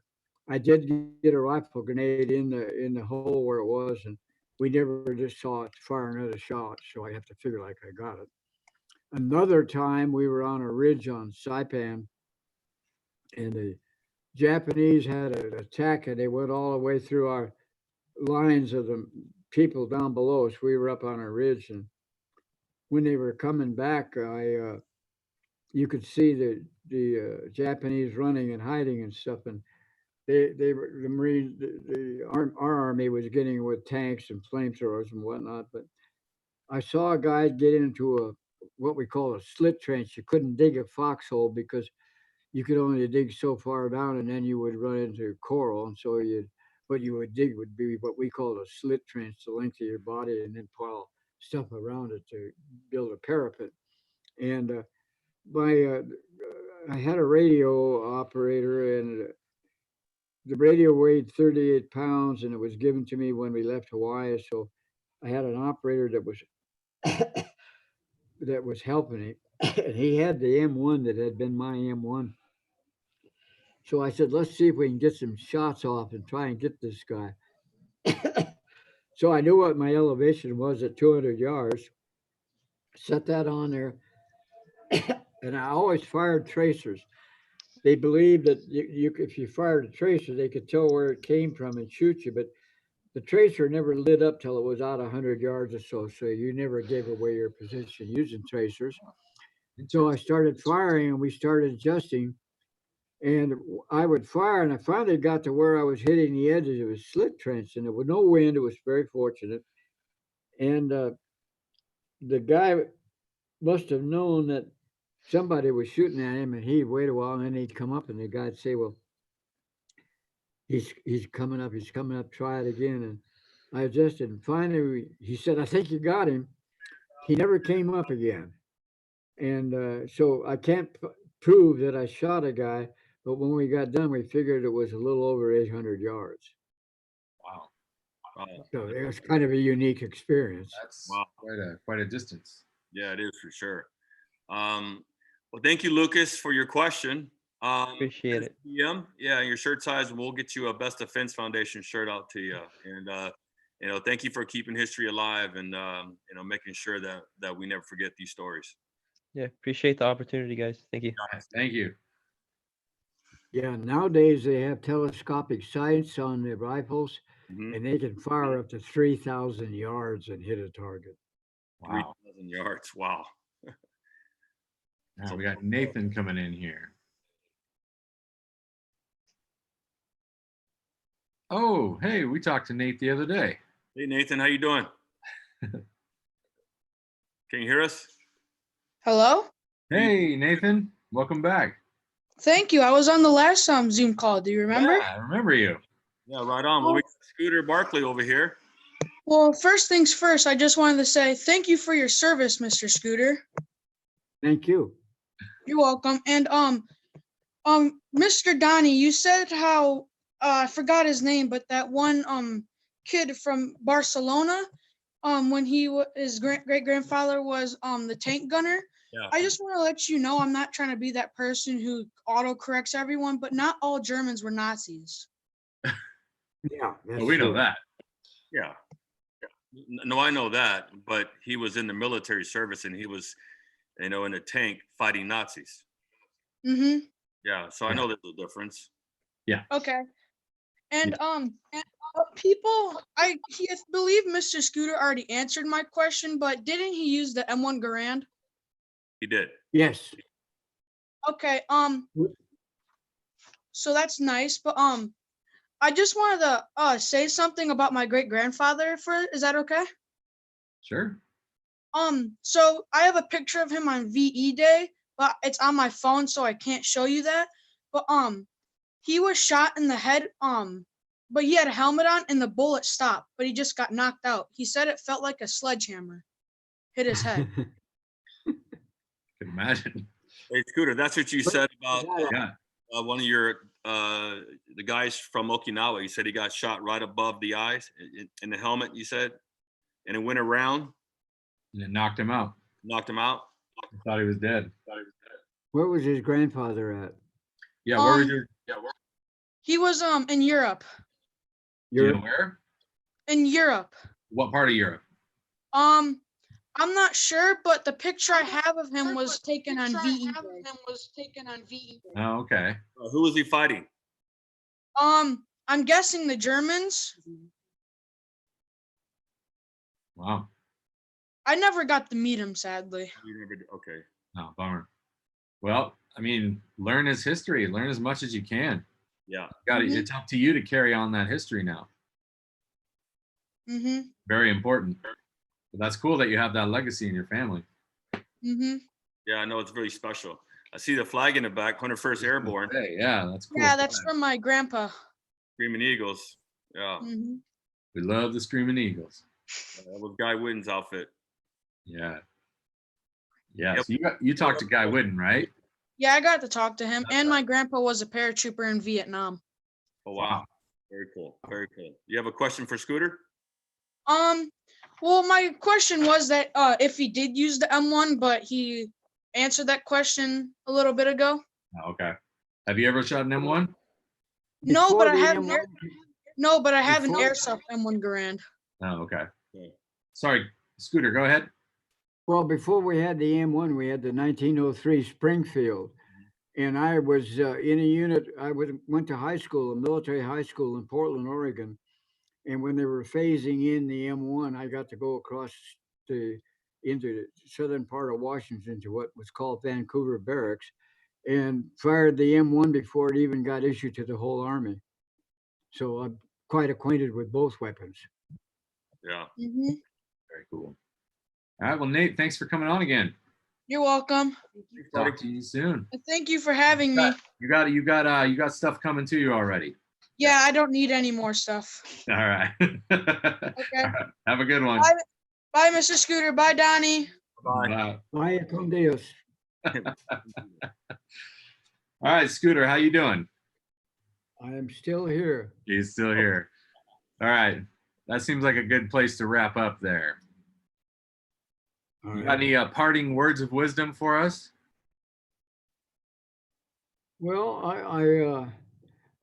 I did get a rifle grenade in the hole where it was, and we never just saw it fire another shot. So I have to figure like I got it. Another time we were on a ridge on Saipan, and the Japanese had an attack, and they went all the way through our lines of the people down below us. We were up on a ridge, and when they were coming back, you could see the Japanese running and hiding and stuff, and they were the Marines, our army was getting with tanks and flamethrowers and whatnot. But I saw a guy get into what we call a slit trench. You couldn't dig a foxhole because you could only dig so far down, and then you would run into coral. And so what you would dig would be what we call a slit trench, the length of your body, and then pile stuff around it to build a parapet. And I had a radio operator, and the radio weighed 38 pounds, and it was given to me when we left Hawaii. So I had an operator that was helping me, and he had the M1 that had been my M1. So I said, let's see if we can get some shots off and try and get this guy. So I knew what my elevation was at 200 yards, set that on there, and I always fired tracers. They believed that if you fired a tracer, they could tell where it came from and shoot you, but the tracer never lit up till it was out 100 yards or so, so you never gave away your position using tracers. And so I started firing, and we started adjusting. And I would fire, and I finally got to where I was hitting the edges. It was slit trench, and there was no wind. It was very fortunate. And the guy must have known that somebody was shooting at him, and he'd wait a while, and then he'd come up, and the guy'd say, well, he's coming up, try it again. And I adjusted, and finally he said, I think you got him. He never came up again. And so I can't prove that I shot a guy, but when we got done, we figured it was a little over 800 yards. Wow. So it was kind of a unique experience. That's quite a distance. Yeah, it is for sure. Well, thank you, Lucas, for your question. Appreciate it. Yeah, your shirt size, and we'll get you a Best Defense Foundation shirt out to you. And thank you for keeping history alive and making sure that we never forget these stories. Yeah, appreciate the opportunity, guys. Thank you. Thank you. Yeah, nowadays they have telescopic sights on the rifles, Mhm. and they can fire up to 3,000 yards and hit a target. Wow. 3,000 yards. Wow. Now we got Nathan coming in here. Oh, hey, we talked to Nate the other day. Hey, Nathan, how you doing? Can you hear us? Hello? Hey, Nathan, welcome back. Thank you. I was on the last Zoom call. Do you remember? Yeah, I remember you. Yeah, right on. Well, we got Scooter Barclay over here. Well, first things first, I just wanted to say thank you for your service, Mr. Scooter. Thank you. You're welcome. And Mr. Donnie, you said how I forgot his name, but that one kid from Barcelona, when his great grandfather was the tank gunner. Yeah. I just want to let you know I'm not trying to be that person who auto corrects everyone, but not all Germans were Nazis. Yeah, well, we know that. Yeah. No, I know that, but he was in the military service and he was, in a tank fighting Nazis. Mm-hmm. Yeah, so I know there's a difference. Yeah. Okay. And people, I believe Mr. Scooter already answered my question, but didn't he use the M1 Garand? He did. Yes. Okay. So that's nice, but I just wanted to say something about my great grandfather. Is that okay? Sure. So I have a picture of him on VE Day, but it's on my phone, so I can't show you that. But he was shot in the head. But he had a helmet on, and the bullet stopped, but he just got knocked out. He said it felt like a sledgehammer hit his head. Can imagine. Hey, Scooter, that's what you said about Yeah. one of your the guys from Okinawa. You said he got shot right above the eyes in the helmet. You said, and it went around. And it knocked him out. Knocked him out. I thought he was dead. Where was his grandfather at? Yeah, where was your? He was in Europe. Do you know where? In Europe. What part of Europe? I'm not sure, but the picture I have of him was taken on VE. Oh, okay. Who was he fighting? I'm guessing the Germans. Wow. I never got to meet him, sadly. You never did. Okay. Oh, bummer. Well, I mean, learn his history. Learn as much as you can. Yeah. It's up to you to carry on that history now. Mm-hmm. Very important. But that's cool that you have that legacy in your family. Mm-hmm. Yeah, I know it's really special. I see the flag in the back, 101st Airborne. Hey, yeah, that's cool. Yeah, that's from my grandpa. Screaming Eagles. Yeah. Mm-hmm. We love the Screaming Eagles. That was Guy Witten's outfit. Yeah. Yeah. Yep. So you talked to Guy Witten, right? Yeah, I got to talk to him, and my grandpa was a paratrooper in Vietnam. Oh wow. Very cool. Very cool. You have a question for Scooter? Well, my question was that if he did use the M1, but he answered that question a little bit ago. Oh, okay. Have you ever shot an M1? No, Before but I the have M1 an Before- airsoft M1 Garand. Oh, okay. Sorry, Scooter, go ahead. Well, before we had the M1, we had the 1903 Springfield. And I was in a unit, went to high school, a military high school in Portland, Oregon. And when they were phasing in the M1, I got to go across into the southern part of Washington to what was called Vancouver Barracks and fired the M1 before it even got issued to the whole Army. So I'm quite acquainted with both weapons. Yeah. Mm-hmm. Very cool. All right. Well, Nate, thanks for coming on again. You're welcome. Talk to you soon. And thank you for having me. You got stuff coming to you already. Yeah, I don't need any more stuff. All right. Okay. Have a good one. Bye, Mr. Scooter. Bye, Donnie. Bye. Bye, con Dios. All right, Scooter, how you doing? I am still here. He's still here. All right. That seems like a good place to wrap up there. You got any parting words of wisdom for us? Well,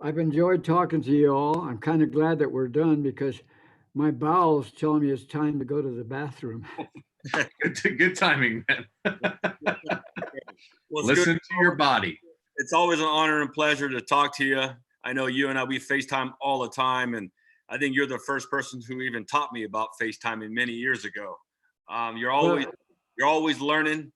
I've enjoyed talking to you all. I'm kind of glad that we're done because my bowels tell me it's time to go to the bathroom. Good timing, man. Well, Listen to your body. It's always an honor and pleasure to talk to you. I know you and I, we FaceTime all the time, and I think you're the first person who even taught me about FaceTiming many years ago. You're always learning.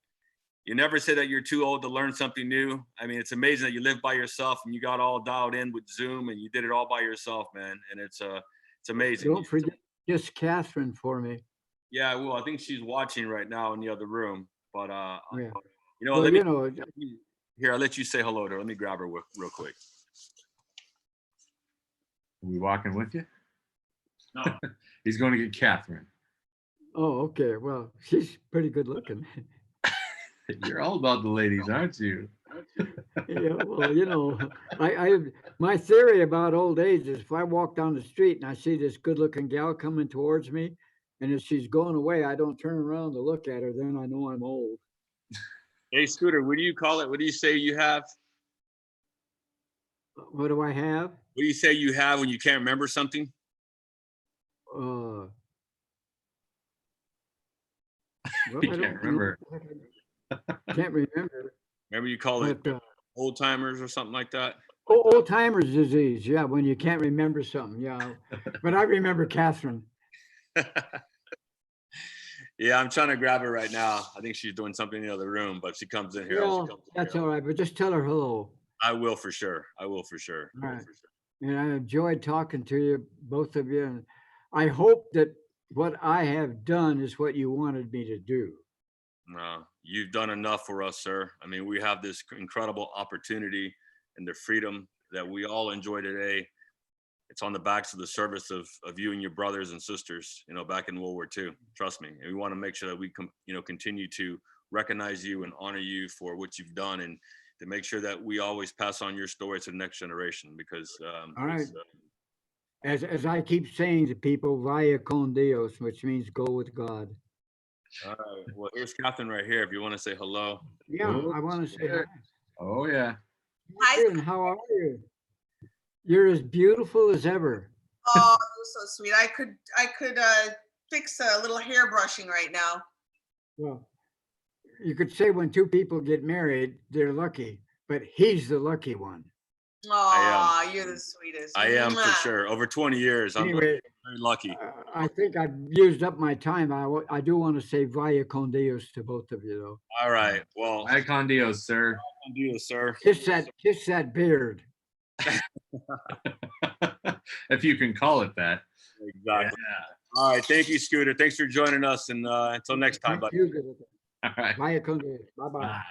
You never say that you're too old to learn something new. I mean, it's amazing that you live by yourself and you got all dialed in with Zoom and you did it all by yourself, man. And it's amazing. Don't forget just Catherine for me. Yeah, well, I think she's watching right now in the other room. But Yeah. you know, Well, let me, you know, here, I'll let you say hello to her. Let me grab her real quick. Are we walking with you? No. He's going to get Catherine. oh, okay. Well, she's pretty good looking. You're all about the ladies, aren't you? Yeah, well, you know, my theory about old age is if I walk down the street and I see this good-looking gal coming towards me, and if she's going away, I don't turn around to look at her, then I know I'm old. Hey, Scooter, what do you call it? What do you say you have? What do I have? What do you say you have when you can't remember something? Well, You can't remember. Can't remember. Remember you call it But, old timers or something like that? old timer's disease. Yeah, when you can't remember something. Yeah, but I remember Catherine. Yeah, I'm trying to grab her right now. I think she's doing something in the other room, but she comes in here. Well, that's all right. But just tell her hello. I will for sure. I will for sure. All right. And I enjoyed talking to you, both of you. And I hope that what I have done is what you wanted me to do. You've done enough for us, sir. I mean, we have this incredible opportunity and the freedom that we all enjoy today. It's on the backs of the service of you and your brothers and sisters, you know, back in World War II. Trust me. And we want to make sure that we continue to recognize you and honor you for what you've done, and to make sure that we always pass on your story to the next generation, because all right. As I keep saying to people, vaya con Dios, which means go with God. All right. Well, here's Catherine right here. If you want to say hello. Yeah, I want to say hi. Oh, yeah. Hi. How are you? You're as beautiful as ever. Oh, you're so sweet. I could fix a little hair brushing right now. Well, you could say when two people get married, they're lucky, but he's the lucky one. Oh, you're the sweetest. I am for sure. Over 20 years, I'm Anyway, very lucky. I think I've used up my time. I do want to say vaya con Dios to both of you, though. All right. Well, vaya con Dios, sir. Con Dios, sir. Kiss that beard. If you can call it that. Exactly. Yeah. All right. Thank you, Scooter. Thanks for joining us. And until next time, buddy. You good. All right. Vaya con Dios. Bye-bye. Bye.